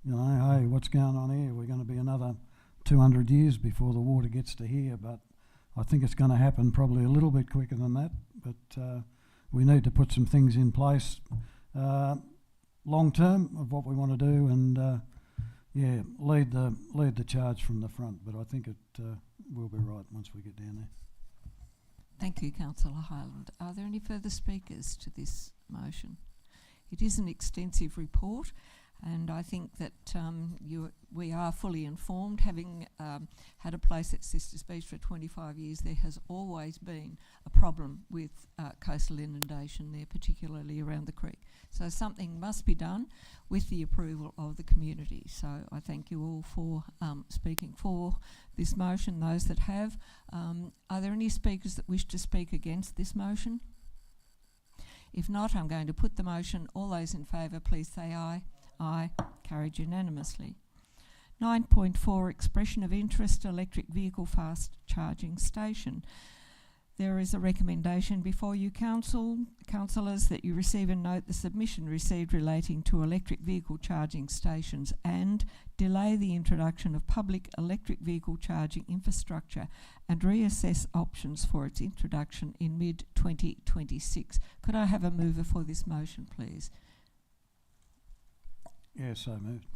B: you know, hey, what's going on here? We're going to be another 200 years before the water gets to here, but I think it's going to happen probably a little bit quicker than that. But we need to put some things in place long term of what we want to do, and yeah, lead the charge from the front. But I think it will be right once we get down there.
A: Thank you, Councillor Highland. Are there any further speakers to this motion? It is an extensive report, and I think that we are fully informed. Having had a place at Sisters Beach for 25 years, there has always been a problem with coastal inundation there, particularly around the creek. So something must be done with the approval of the community. So I thank you all for speaking for this motion, those that have. Are there any speakers that wish to speak against this motion? If not, I'm going to put the motion. All those in favour, please say aye. Aye. Carried unanimously. 9.4, expression of interest, electric vehicle fast charging station. There is a recommendation before you, councillors, that you receive and note the submission received relating to electric vehicle charging stations and delay the introduction of public electric vehicle charging infrastructure and reassess options for its introduction in mid-2026. Could I have a mover for this motion, please?
B: Yes, so moved.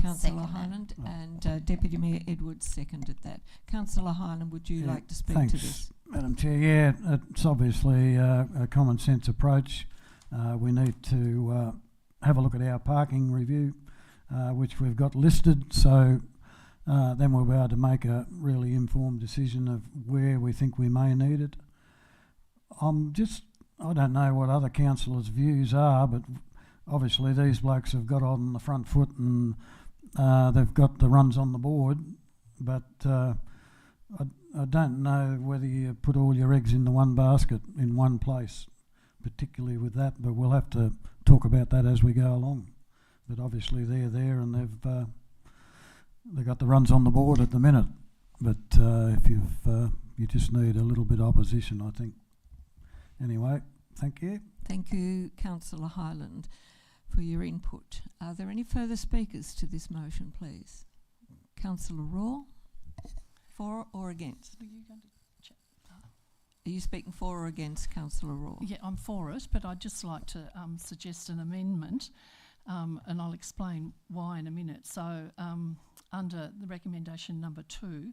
A: Councillor Highland and Deputy Mayor Edwards seconded that. Councillor Highland, would you like to speak to this?
B: Madam Chair. Yeah, it's obviously a common sense approach. We need to have a look at our parking review, which we've got listed, so then we'll be able to make a really informed decision of where we think we may need it. I don't know what other councillors' views are, but obviously these blokes have got on the front foot and they've got the runs on the board, but I don't know whether you put all your eggs in the one basket in one place, particularly with that, but we'll have to talk about that as we go along. But obviously they're there and they've got the runs on the board at the minute. but if you just need a little bit of opposition, I think. Anyway, thank you.
A: Thank you, Councillor Highland, for your input. Are there any further speakers to this motion, please? Councillor Raw, for or against?
E: Were you going to chat?
A: Are you speaking for or against, Councillor Raw?
E: Yeah, I'm for it, but I'd just like to suggest an amendment, and I'll explain why in a minute. So, under the recommendation number 2,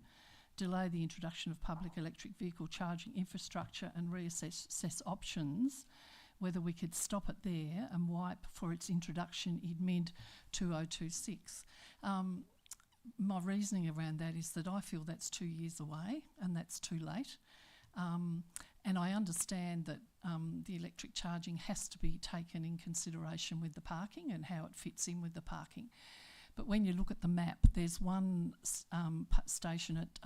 E: delay the introduction of public electric vehicle charging infrastructure and reassess options, whether we could stop it there and wipe for its introduction in mid-2026. My reasoning around that is that I feel that's 2 years away and that's too late. And I understand that the electric charging has to be taken in consideration with the parking and how it fits in with the parking. But when you look at the map, there's one station at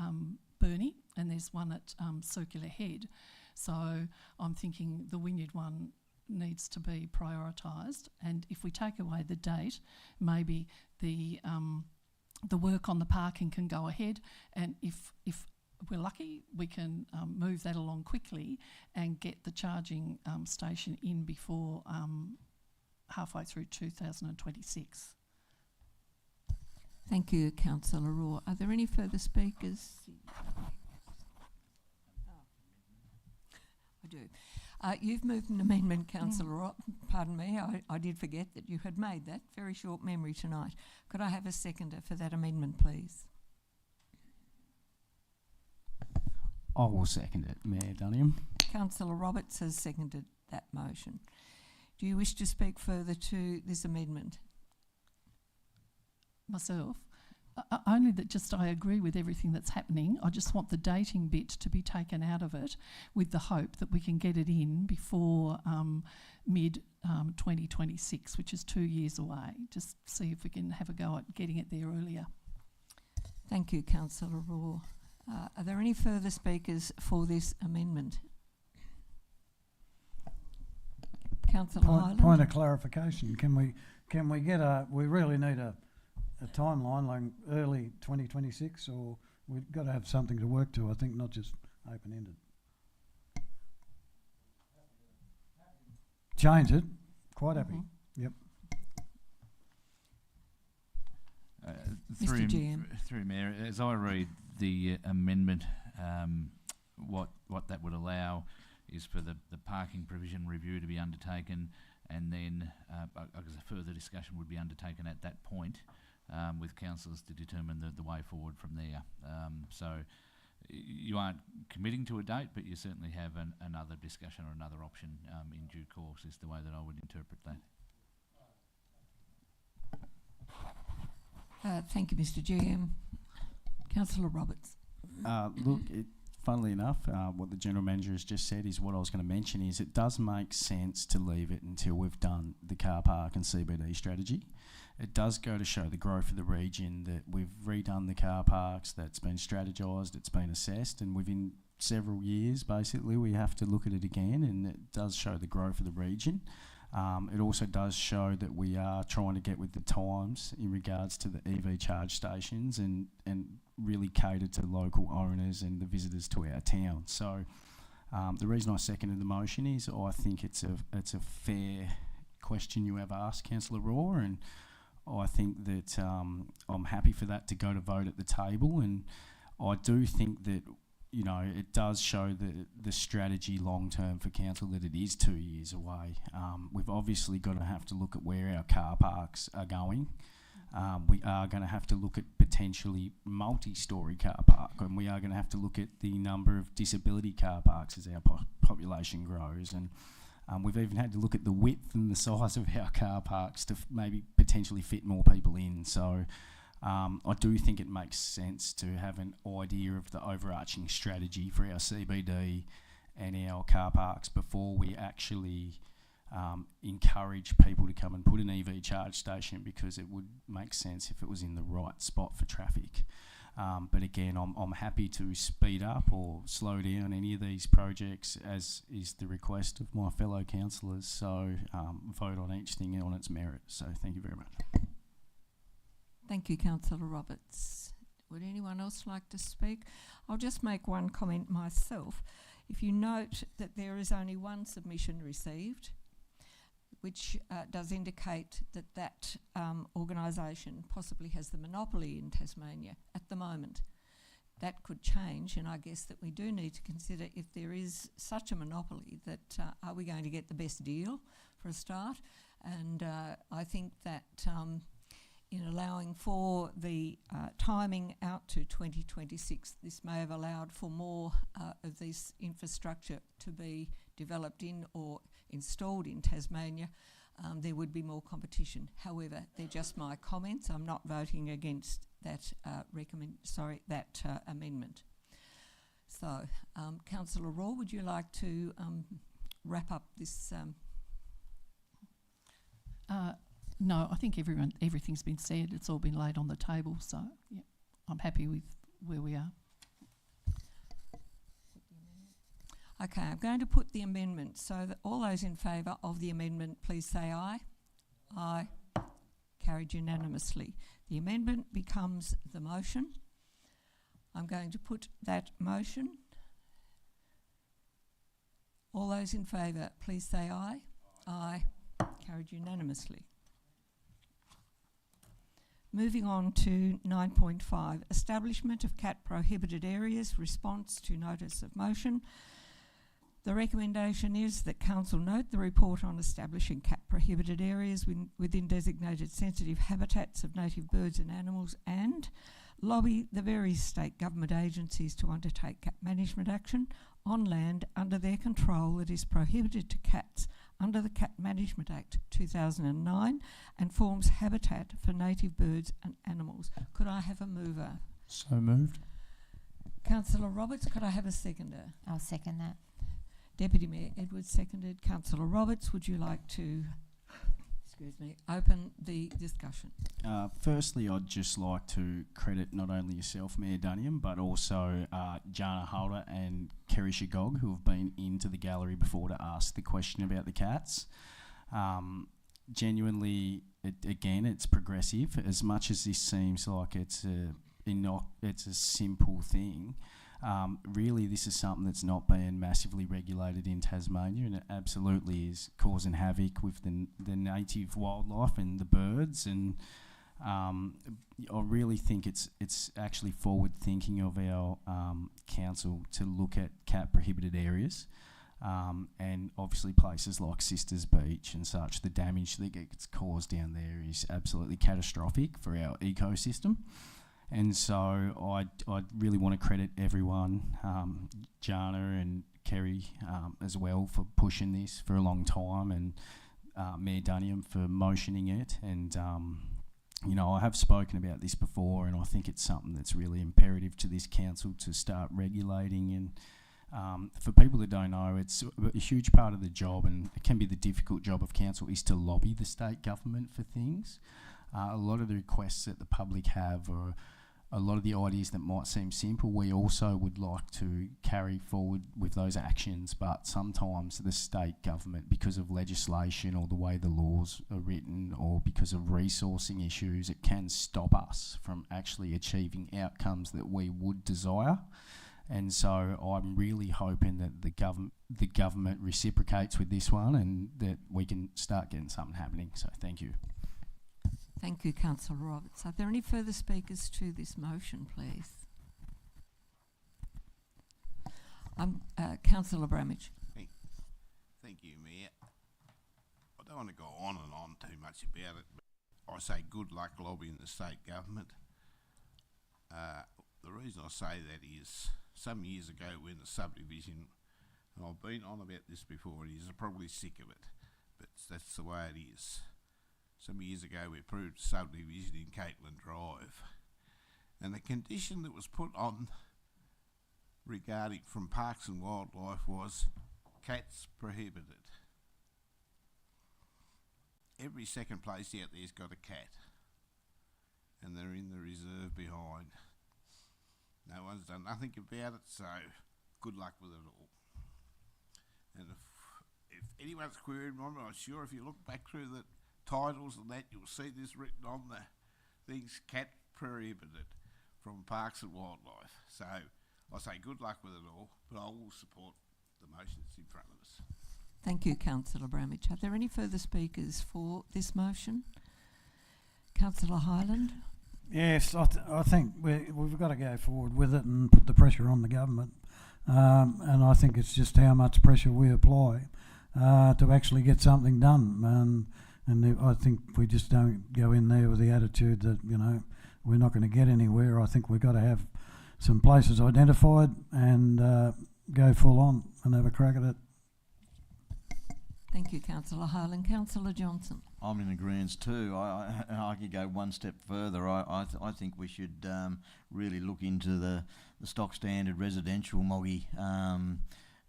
E: Burnie and there's one at Circular Head. So I'm thinking the Wynyard one needs to be prioritised. And if we take away the date, maybe the work on the parking can go ahead. And if we're lucky, we can move that along quickly and get the charging station in before halfway through 2026.
A: Thank you, Councillor Raw. Are there any further speakers? I do. You've moved an amendment, Councillor Raw. Pardon me, I did forget that you had made that. Very short memory tonight. Could I have a seconder for that amendment, please?
H: I will second it, Mayor Dunham.
A: Councillor Roberts has seconded that motion. Do you wish to speak further to this amendment?
E: Myself, only that just I agree with everything that's happening. I just want the dating bit to be taken out of it with the hope that we can get it in before mid-2026, which is 2 years away. Just see if we can have a go at getting it there earlier.
A: Thank you, Councillor Raw. Are there any further speakers for this amendment? Councillor Highland?
B: Point of clarification. Can we get we really need a timeline, like early 2026, or we've got to have something to work to, I think, not just open-ended. Change it. Quite happy. Yep.
A: Mr. GM.
F: Through Mayor, as I read the amendment, what that would allow is for the parking provision review to be undertaken, and then I guess a further discussion would be undertaken at that point with councillors to determine the way forward from there. So you aren't committing to a date, but you certainly have another discussion or another option in due course, is the way that I would interpret that.
A: Thank you, Mr. GM. Councillor Roberts.
H: Look, funnily enough, what the General Manager has just said is what I was going to mention is it does make sense to leave it until we've done the car park and CBD strategy. It does go to show the growth of the region that we've redone the car parks, that's been strategised, it's been assessed, and within several years, basically, we have to look at it again, and it does show the growth of the region. It also does show that we are trying to get with the times in regards to the EV charge stations and really cater to local owners and the visitors to our town. So the reason I seconded the motion is I think it's a fair question you have asked, Councillor Raw, and I think that I'm happy for that to go to vote at the table, and I do think that it does show the strategy long term for council that it is 2 years away. We've obviously got to have to look at where our car parks are going. We are going to have to look at potentially multi-storey car park, and we are going to have to look at the number of disability car parks as our population grows. And we've even had to look at the width and the size of our car parks to maybe potentially fit more people in. So I do think it makes sense to have an idea of the overarching strategy for our CBD and our car parks before we actually encourage people to come and put an EV charge station, because it would make sense if it was in the right spot for traffic. But again, I'm happy to speed up or slow down any of these projects, as is the request of my fellow councillors. So vote on each thing on its merit. So thank you very much.
A: Thank you, Councillor Roberts. Would anyone else like to speak? I'll just make one comment myself. If you note that there is only one submission received, which does indicate that that organisation possibly has the monopoly in Tasmania at the moment. That could change, and I guess that we do need to consider, if there is such a monopoly, that are we going to get the best deal for a start? And I think that in allowing for the timing out to 2026, this may have allowed for more of this infrastructure to be developed in or installed in Tasmania. There would be more competition. However, they're just my comments. I'm not voting against that amendment. So, Councillor Raw, would you like to wrap up this?
E: No, I think everything's been said. It's all been laid on the table. So, yeah, I'm happy with where we are.
A: Okay, I'm going to put the amendment, so that all those in favour of the amendment, please say aye. Aye. Carried unanimously. The amendment becomes the motion. I'm going to put that motion. All those in favour, please say aye. Aye. Carried unanimously. Moving on to 9.5, establishment of cat prohibited areas, response to notice of motion. The recommendation is that Council note the report on establishing cat prohibited areas within designated sensitive habitats of native birds and animals, and lobby the various state government agencies to undertake cat management action on land under their control that is prohibited to cats under the Cat Management Act 2009 and forms habitat for native birds and animals. Could I have a mover?
H: So moved.
A: Councillor Roberts, could I have a seconder?
I: I'll second that.
A: Deputy Mayor Edwards seconded. Councillor Roberts, would you like to, open the discussion?
H: Firstly, I'd just like to credit not only yourself, Mayor Dunniam, but also Jana Halder and Kerry Shagog, who have been into the gallery before to ask the question about the cats. Genuinely, it's progressive. As much as this seems like it's a simple thing, really this is something that's not being massively regulated in Tasmania, and it absolutely is causing havoc with the native wildlife and the birds, and I really think it's actually forward thinking of our council to look at cat prohibited areas, and obviously places like Sisters Beach and such. The damage that gets caused down there is absolutely catastrophic for our ecosystem. And so I really want to credit everyone, Jana and Kerry as well, for pushing this for a long time, and Mayor Dunniam for motioning it. And, I have spoken about this before, and I think it's something that's really imperative to this council to start regulating. And for people that don't know, it's a huge part of the job, and it can be the difficult job of council, is to lobby the state government for things. A lot of the requests that the public have, or a lot of the ideas that might seem simple, we also would like to carry forward with those actions, but sometimes the state government, because of legislation or the way the laws are written, or because of resourcing issues, it can stop us from actually achieving outcomes that we would desire. And so I'm really hoping that the government reciprocates with this one, and that we can start getting something happening. So thank you.
A: Thank you, Councillor Roberts. Are there any further speakers to this motion, please? Councillor Bramage.
G: Thank you, Mayor. I don't want to go on and on too much about it, but I say good luck lobbying the state government. The reason I say that is, some years ago when the subdivision, and I've been on about this before, and you're probably sick of it, but that's the way it is. Some years ago we approved subdivision in Caitlin Drive, and the condition that was put on regarding from Parks and Wildlife was cats prohibited. Every second place out there's got a cat, and they're in the reserve behind. No one's done nothing about it, so good luck with it all. And if anyone's querying, I'm sure if you look back through the titles and that, you'll see this written on the things: cat prohibited from Parks and Wildlife. So I say good luck with it all, but I will support the motion that's in front of us.
A: Thank you, Councillor Bramich. Are there any further speakers for this motion? Councillor Hyland?
B: Yes, I think we've got to go forward with it and put the pressure on the government. And I think it's just how much pressure we apply to actually get something done. And I think we just don't go in there with the attitude that, you know, we're not going to get anywhere. I think we've got to have some places identified and go full on and have a crack at it.
A: Thank you, Councillor Hyland. Councillor Johnson?
J: I'm in agreement too. I could go one step further. I think we should really look into the stock standard residential moggy.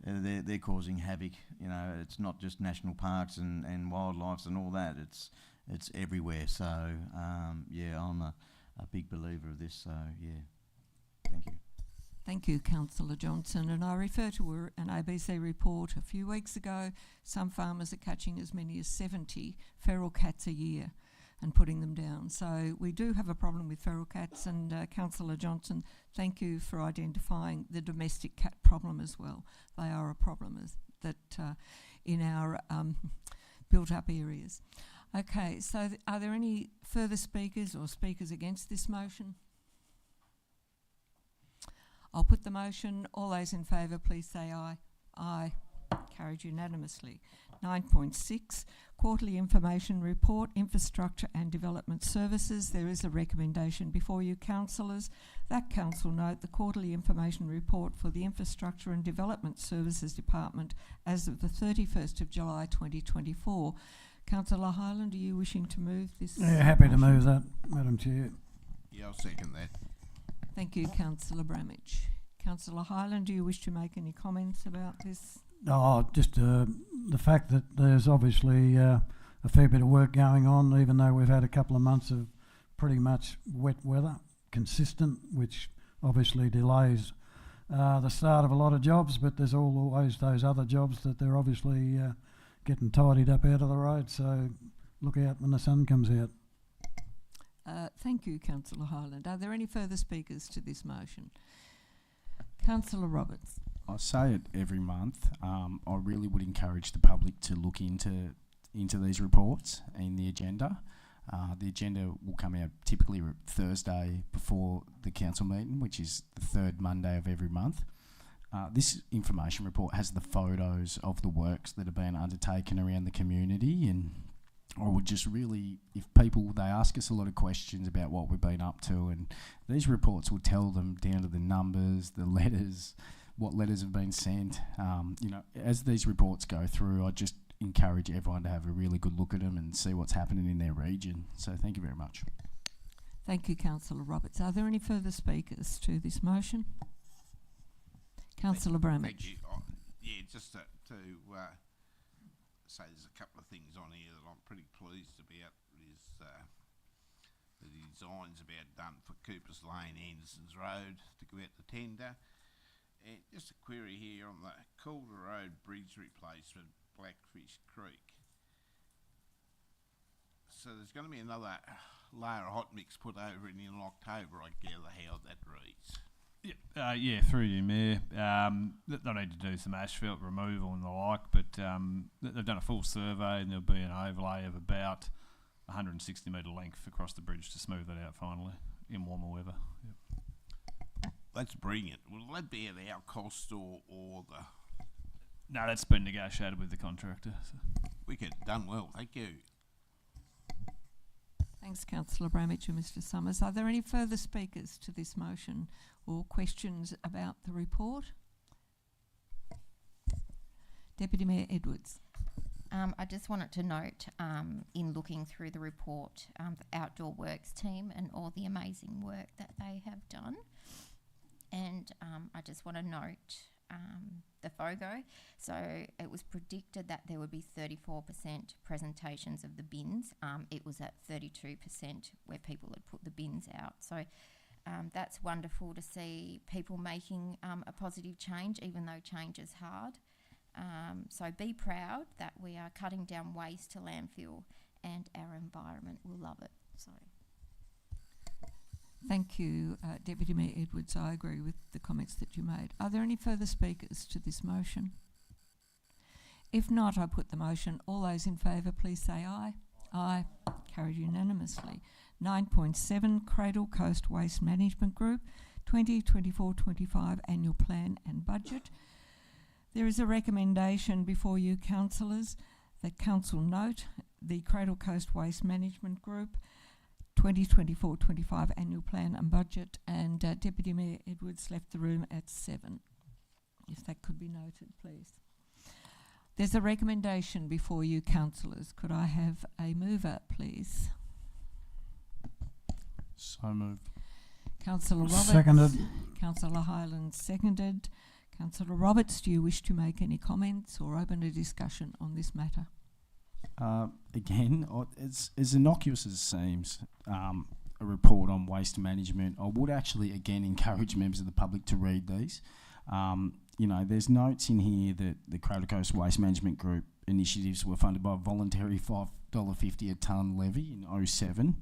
J: They're causing havoc. You know, it's not just national parks and wildlife and all that. It's everywhere. So yeah, I'm a big believer of this. So yeah, thank you.
A: Thank you, Councillor Johnson. And I refer to an ABC report a few weeks ago. Some farmers are catching as many as 70 feral cats a year and putting them down. So we do have a problem with feral cats, and Councillor Johnson, thank you for identifying the domestic cat problem as well. They are a problem in our built-up areas. Okay, so are there any further speakers or speakers against this motion? I'll put the motion. All those in favour, please say aye. Aye. Carried unanimously. 9.6, Quarterly Information Report, Infrastructure and Development Services. There is a recommendation before you, councillors. That council note the Quarterly Information Report for the Infrastructure and Development Services Department as of the 31st of July 2024. Councillor Hyland, are you wishing to move this?
B: Yeah, happy to move that, Madam Chair.
G: Yeah, I'll second that.
A: Thank you, Councillor Bramich. Councillor Hyland, do you wish to make any comments about this?
B: Oh, just the fact that there's obviously a fair bit of work going on, even though we've had a couple of months of pretty much wet weather, consistent, which obviously delays the start of a lot of jobs, but there's always those other jobs that they're obviously getting tidied up out of the road, so look out when the sun comes out.
A: Thank you, Councillor Hyland. Are there any further speakers to this motion? Councillor Roberts.
H: I say it every month. I really would encourage the public to look into these reports in the agenda. The agenda will come out typically Thursday before the council meeting, which is the third Monday of every month. This information report has the photos of the works that are being undertaken around the community, and I would just really, if people, they ask us a lot of questions about what we've been up to, and these reports will tell them down to the numbers, the letters, what letters have been sent. You know, as these reports go through, I just encourage everyone to have a really good look at them and see what's happening in their region. So thank you very much.
A: Thank you, Councillor Roberts. Are there any further speakers to this motion? Councillor Bramich.
G: Thank you. Yeah, just to say there's a couple of things on here that I'm pretty pleased about. Is the designs about done for Cooper's Lane, Anderson's Road to go out the tender. And just a query here on the Calder Road bridge replacement, Blackfish Creek. So there's going to be another layer of hot mix put over in October, I gather, how that reads.
D: Yeah, through you, Mayor. They'll need to do some asphalt removal and the like, but they've done a full survey and there'll be an overlay of about 160 metre length across the bridge to smooth that out finally in warmer weather. Yep.
G: That's brilliant. Will that be at our cost or the...
D: No, that's been negotiated with the contractor. So.
G: Wicked, done well, thank you.
A: Thanks, Councillor Bramich and Mr Summers. Are there any further speakers to this motion or questions about the report? Deputy Mayor Edwards.
I: I just wanted to note, in looking through the report, the Outdoor Works team and all the amazing work that they have done. And I just want to note the FOGO. So it was predicted that there would be 34% presentations of the bins. It was at 32% where people had put the bins out. So that's wonderful to see people making a positive change, even though change is hard. So be proud that we are cutting down waste to landfill, and our environment will love it. So.
A: Thank you, Deputy Mayor Edwards. I agree with the comments that you made. Are there any further speakers to this motion? If not, I put the motion. All those in favour, please say aye. Aye. Carried unanimously. 9.7, Cradle Coast Waste Management Group, 2024-25 Annual Plan and Budget. There is a recommendation before you, councillors, that council note the Cradle Coast Waste Management Group 2024-25 Annual Plan and Budget, and Deputy Mayor Edwards left the room at 7. If that could be noted, please. There's a recommendation before you, councillors. Could I have a mover, please?
H: So moved.
A: Councillor Roberts.
B: Seconded.
A: Councillor Highland seconded. Councillor Roberts, do you wish to make any comments or open a discussion on this matter?
H: Again, it's as innocuous as it seems, a report on waste management. I would actually, again, encourage members of the public to read these. You know, there's notes in here that the Cradle Coast Waste Management Group initiatives were funded by a voluntary $5.50 a tonne levy in 07.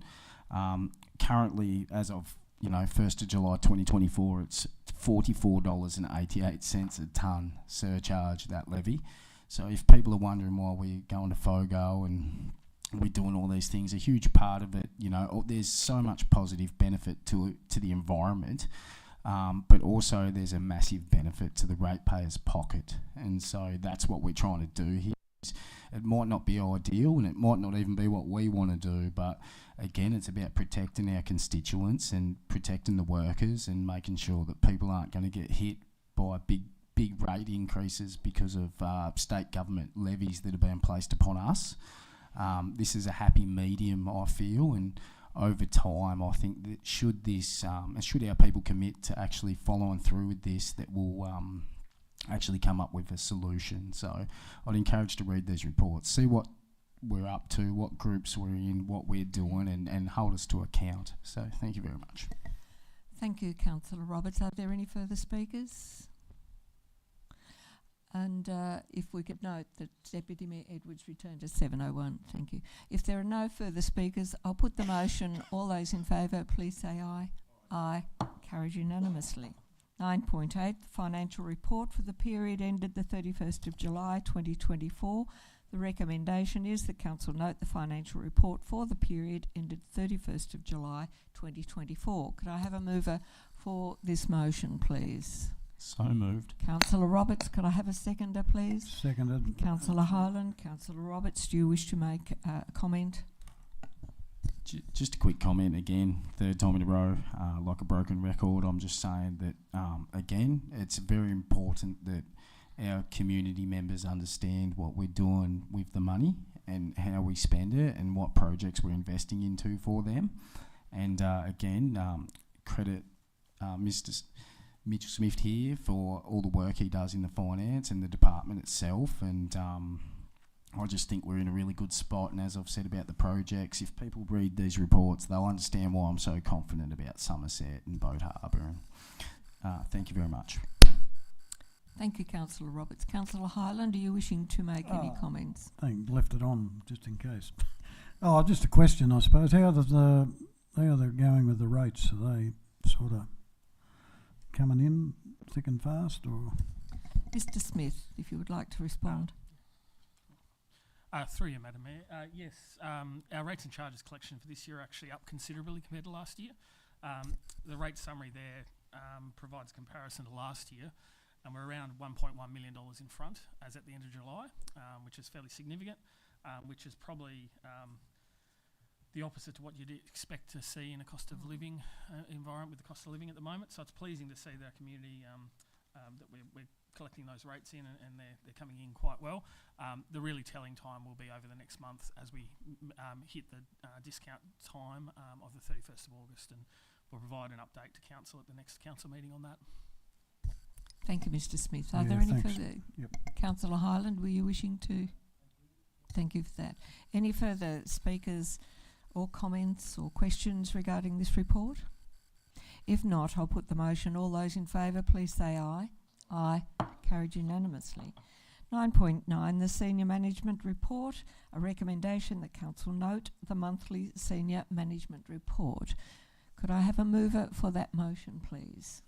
H: Currently, as of 1st of July 2024, it's $44.88 a tonne surcharge, that levy. So if people are wondering why we're going to FOGO and we're doing all these things, a huge part of it, there's so much positive benefit to the environment, but also there's a massive benefit to the ratepayer's pocket. And so that's what we're trying to do here. It might not be ideal and it might not even be what we want to do, but again, it's about protecting our constituents and protecting the workers and making sure that people aren't going to get hit by big rate increases because of state government levies that are being placed upon us. This is a happy medium, I feel, and over time, I think that should our people commit to actually following through with this, that will actually come up with a solution. So I'd encourage to read these reports, see what we're up to, what groups we're in, what we're doing, and hold us to account. So thank you very much.
A: Thank you, Councillor Roberts. Are there any further speakers? And if we could note that Deputy Mayor Edwards returned at 7:01. Thank you. If there are no further speakers, I'll put the motion. All those in favour, please say aye. Aye. Carried unanimously. 9.8, the financial report for the period ended the 31st of July 2024. The recommendation is that Council note the financial report for the period ended 31st of July 2024. Could I have a mover for this motion, please?
H: So moved.
A: Councillor Roberts, could I have a seconder, please?
B: Seconded.
A: Councillor Highland. Councillor Roberts, do you wish to make a comment?
H: Just a quick comment again, third time in a row, like a broken record. I'm just saying that, again, it's very important that our community members understand what we're doing with the money and how we spend it and what projects we're investing into for them. And again, credit Mr. Mitchell Smith here for all the work he does in the finance and the department itself. And I just think we're in a really good spot. And as I've said about the projects, if people read these reports, they'll understand why I'm so confident about Somerset and Boat Harbour. And thank you very much.
A: Thank you, Councillor Roberts. Councillor Highland, are you wishing to make any comments?
B: I think left it on just in case. Just a question, I suppose. How are they going with the rates? Are they sort of coming in thick and fast, or?
A: Mr. Smith, if you would like to respond.
K: Through you, Madam Mayor. Yes, our rates and charges collection for this year are actually up considerably compared to last year. The rate summary there provides comparison to last year, and we're around $1.1 million in front as at the end of July, which is fairly significant, which is probably the opposite to what you'd expect to see in a cost of living environment with the cost of living at the moment. So it's pleasing to see that our community that we're collecting those rates in and they're coming in quite well. The really telling time will be over the next month as we hit the discount time of the 31st of August, and we'll provide an update to Council at the next Council meeting on that.
A: Thank you, Mr. Smith. Are there any further? Yep. Councillor Highland, were you wishing to? Thank you for that. Any further speakers or comments or questions regarding this report? If not, I'll put the motion. All those in favour, please say aye. Aye. Carried unanimously. 9.9, the Senior Management Report. A recommendation that Council note the monthly Senior Management Report. Could I have a mover for that motion, please?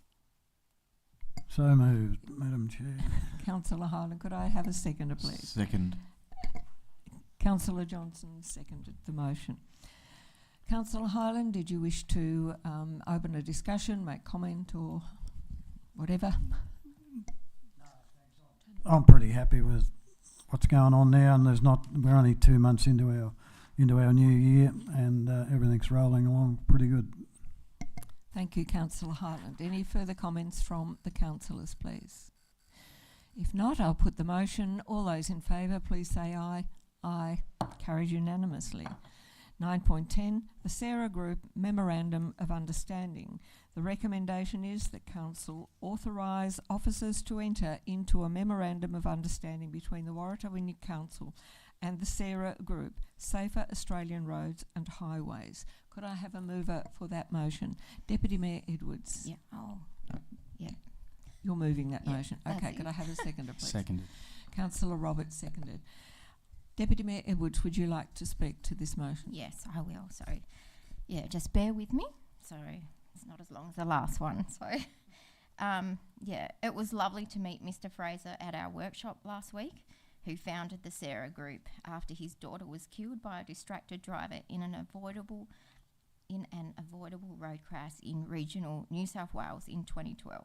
B: So moved, Madam Chair.
A: Councillor Hyland, could I have a seconder, please?
J: Second.
A: Councillor Johnson seconded the motion. Councillor Hyland, did you wish to open a discussion, make comment or whatever?
B: I'm pretty happy with what's going on now, and we're only 2 months into our new year, and everything's rolling along pretty good.
A: Thank you, Councillor Hyland. Any further comments from the councillors, please? If not, I'll put the motion. All those in favour, please say aye. Aye. Carried unanimously. 9.10, the Sarah Group Memorandum of Understanding. The recommendation is that Council authorise officers to enter into a Memorandum of Understanding between the Waratah Wynyard Council and the Sarah Group, Safer Australian Roads and Highways. Could I have a mover for that motion? Deputy Mayor Edwards.
I: Yeah. Oh, yeah.
A: You're moving that
I: Yeah,
A: motion.
I: that's
A: Okay,
I: it.
A: could I have a seconder, please?
H: Seconded.
A: Councillor Roberts seconded. Deputy Mayor Edwards, would you like to speak to this motion?
I: Yes, I will. So, yeah, just bear with me. So it's not as long as the last one. So, yeah, it was lovely to meet Mr. Fraser at our workshop last week, who founded the Sarah Group after his daughter was killed by a distracted driver in an avoidable road crash in regional New South Wales in 2012.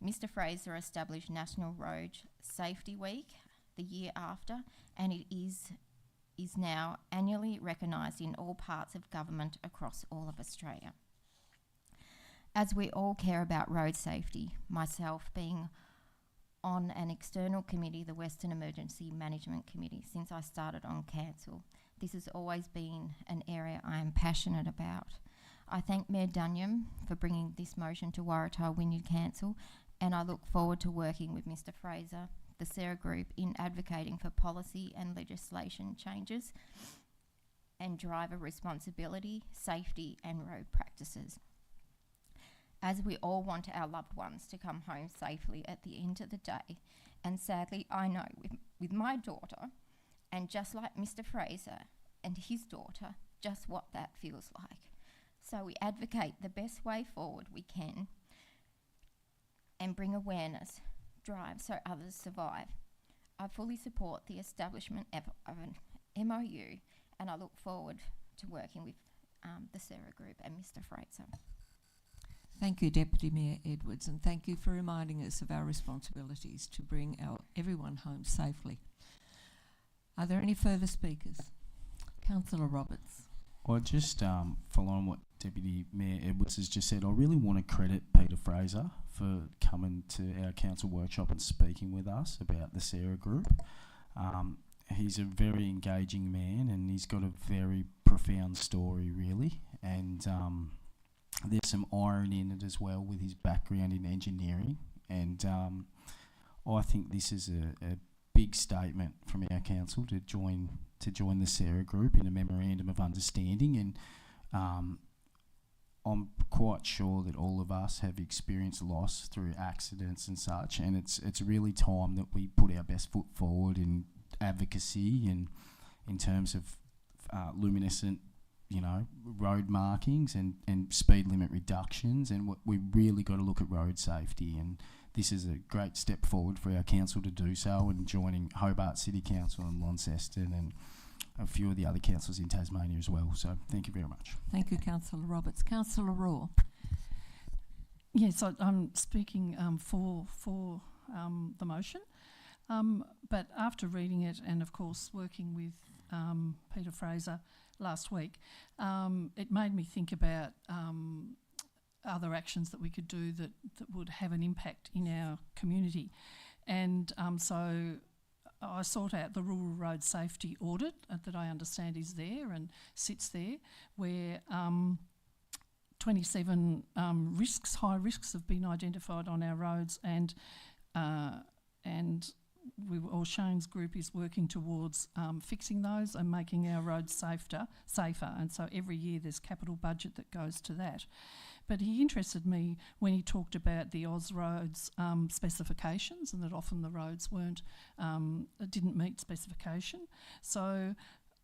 I: Mr. Fraser established National Road Safety Week the year after, and it is now annually recognised in all parts of government across all of Australia. As we all care about road safety, myself being on an external committee, the Western Emergency Management Committee, since I started on council, this has always been an area I am passionate about. I thank Mayor Dunyam for bringing this motion to Waratah Wynyard Council, and I look forward to working with Mr. Fraser, the Sarah Group, in advocating for policy and legislation changes and driver responsibility, safety and road practices. As we all want our loved ones to come home safely at the end of the day, and sadly I know with my daughter, and just like Mr. Fraser and his daughter, just what that feels like. So we advocate the best way forward we can and bring awareness, drive so others survive. I fully support the establishment of an MOU, and I look forward to working with the Sarah Group and Mr. Fraser.
A: Thank you, Deputy Mayor Edwards, and thank you for reminding us of our responsibilities to bring everyone home safely. Are there any further speakers? Councillor Roberts.
H: Well, just following what Deputy Mayor Edwards has just said, I really want to credit Peter Fraser for coming to our council workshop and speaking with us about the Sarah Group. He's a very engaging man, and he's got a very profound story, really, and there's some irony in it as well with his background in engineering, and I think this is a big statement from our council to join the Sarah Group in a memorandum of understanding, and I'm quite sure that all of us have experienced loss through accidents and such, and it's really time that we put our best foot forward in advocacy and in terms of luminescent, road markings and speed limit reductions, and we really got to look at road safety, and this is a great step forward for our council to do so, and joining Hobart City Council and Launceston and a few of the other councils in Tasmania as well. So thank you very much.
A: Thank you, Councillor Roberts. Councillor Raw.
E: Yes, I'm speaking for the motion, but after reading it and of course working with Peter Fraser last week, it made me think about other actions that we could do that would have an impact in our community. And so I sought out the Rural Road Safety Audit that I understand is there and sits there, where 27 high risks have been identified on our roads, and Shane's group is working towards fixing those and making our roads safer. And so every year there's capital budget that goes to that. But he interested me when he talked about the Ausroads specifications, and that often the roads didn't meet specification. So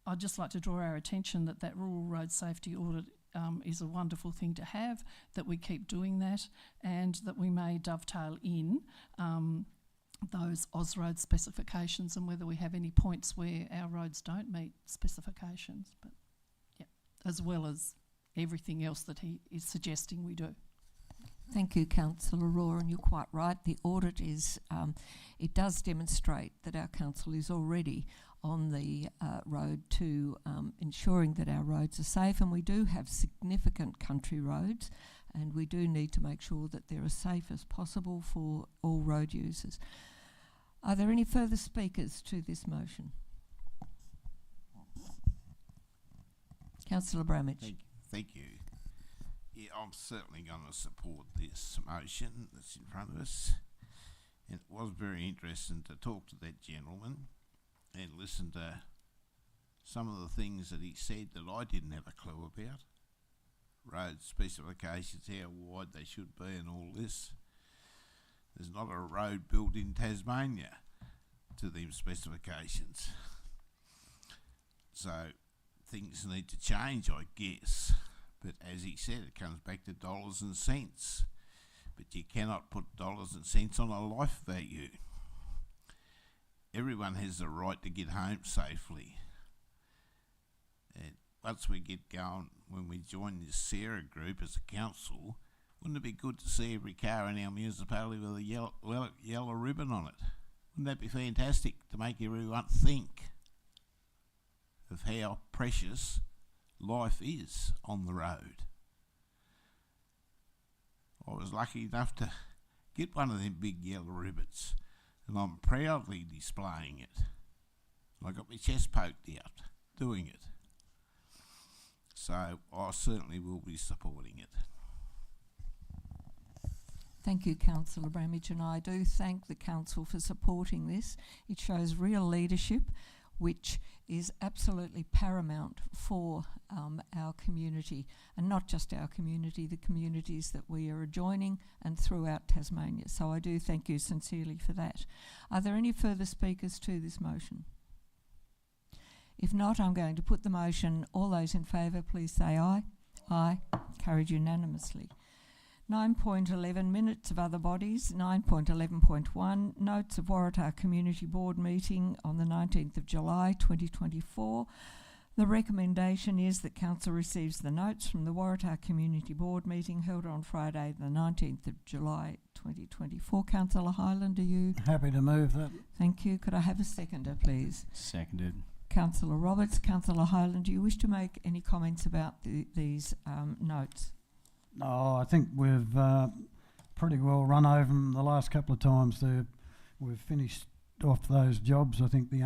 E: I'd just like to draw our attention that Rural Road Safety Audit is a wonderful thing to have, that we keep doing that, and that we may dovetail in those Ausroad specifications, and whether we have any points where our roads don't meet specifications, but yeah, as well as everything else that he is suggesting we do.
A: Thank you, Councillor Roar, and you're quite right. The audit is, it does demonstrate that our council is already on the road to ensuring that our roads are safe, and we do have significant country roads, and we do need to make sure that they're as safe as possible for all road users. Are there any further speakers to this motion? Councillor Bramage.
G: Thank you. Yeah, I'm certainly going to support this motion that's in front of us. And it was very interesting to talk to that gentleman and listen to some of the things that he said that I didn't have a clue about. Road specifications, how wide they should be and all this. There's not a road built in Tasmania to them specifications. So things need to change, I guess. But as he said, it comes back to dollars and cents. But you cannot put dollars and cents on a life value. Everyone has the right to get home safely. And once we get going, when we join this Sarah group as a council, wouldn't it be good to see every car in our municipality with a yellow ribbon on it? Wouldn't that be fantastic to make everyone think of how precious life is on the road? I was lucky enough to get one of them big yellow ribbons, and I'm proudly displaying it. I got my chest poked out doing it. So I certainly will be supporting it.
A: Thank you, Councillor Bramage, and I do thank the council for supporting this. It shows real leadership, which is absolutely paramount for our community, and not just our community, the communities that we are adjoining and throughout Tasmania. So I do thank you sincerely for that. Are there any further speakers to this motion? If not, I'm going to put the motion. All those in favour, please say aye. Aye. Carried unanimously. 9.11, minutes of other bodies. 9.11.1, notes of Waratah Community Board meeting on the 19th of July 2024. The recommendation is that Council receives the notes from the Waratah Community Board meeting held on Friday the 19th of July 2024. Councillor Highland, are you?
B: Happy to move that.
A: Thank you. Could I have a seconder, please?
H: Seconded.
A: Councillor Roberts. Councillor Highland, do you wish to make any comments about these notes?
B: No, I think we've pretty well run over them the last couple of times. We've finished off those jobs. I think the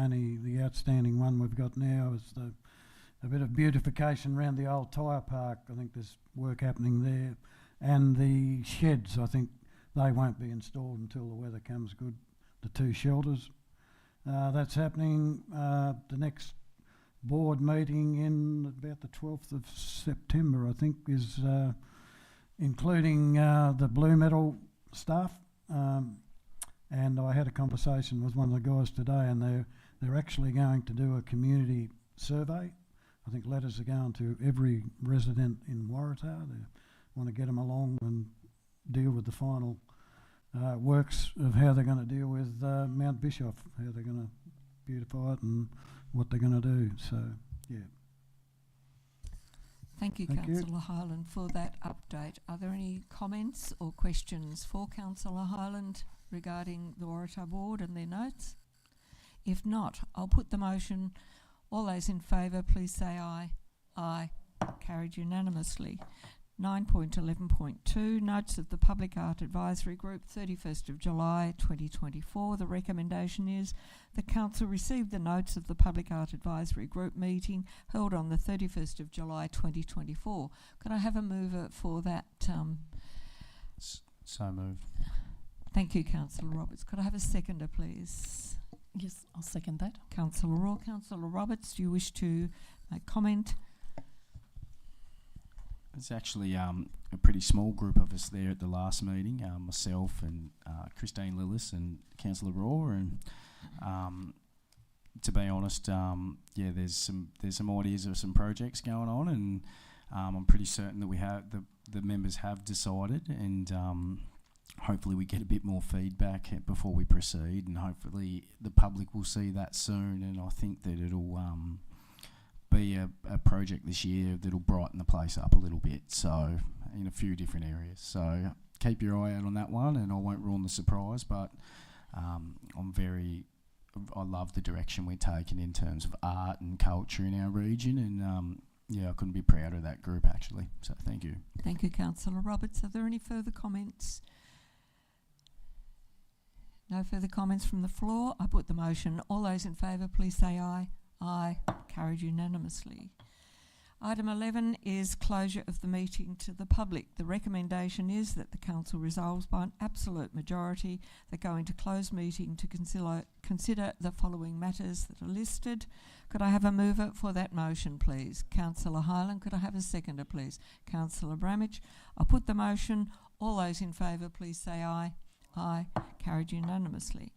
B: outstanding one we've got now is a bit of beautification around the old tyre park. I think there's work happening there. And the sheds, I think they won't be installed until the weather comes good, the two shelters. That's happening. The next board meeting in about the 12th of September, I think, is including the Blue Metal staff. And I had a conversation with one of the guys today, and they're actually going to do a community survey. I think letters are going to every resident in Waratah. They want to get them along and deal with the final works of how they're going to deal with Mount Bischoff, how they're going to beautify it and what they're going to do. So, yeah.
A: Thank you, Councillor Highland, for that update. Are there any comments or questions for Councillor Highland regarding the Waratah Board and their notes? If not, I'll put the motion. All those in favour, please say aye. Aye. Carried unanimously. 9.11.2, notes of the Public Art Advisory Group, 31st of July 2024. The recommendation is the Council received the notes of the Public Art Advisory Group meeting held on the 31st of July 2024. Could I have a mover for that?
H: So moved.
A: Thank you, Councillor Roberts. Could I have a seconder, please?
E: Yes, I'll second that.
A: Councillor Raw. Councillor Roberts, do you wish to make comment?
H: It's actually a pretty small group of us there at the last meeting, myself and Christine Lillis and Councillor Raw, and to be honest, there's some ideas of some projects going on, and I'm pretty certain that we have the members have decided, and hopefully we get a bit more feedback before we proceed, and hopefully the public will see that soon. And I think that it'll be a project this year that'll brighten the place up a little bit, so in a few different areas. So keep your eye out on that one, and I won't ruin the surprise, but I love the direction we're taking in terms of art and culture in our region, and I couldn't be prouder of that group, actually. So thank you.
A: Thank you, Councillor Roberts. Are there any further comments? No further comments from the floor. I put the motion. All those in favour, please say aye. Aye. Carried unanimously. Item 11 is closure of the meeting to the public. The recommendation is that the Council resolves by an absolute majority that go into closed meeting to consider the following matters that are listed. Could I have a mover for that motion, please? Councillor Hyland. Could I have a seconder, please? Councillor Bramage. I'll put the motion. All those in favour, please say aye. Aye. Carried unanimously.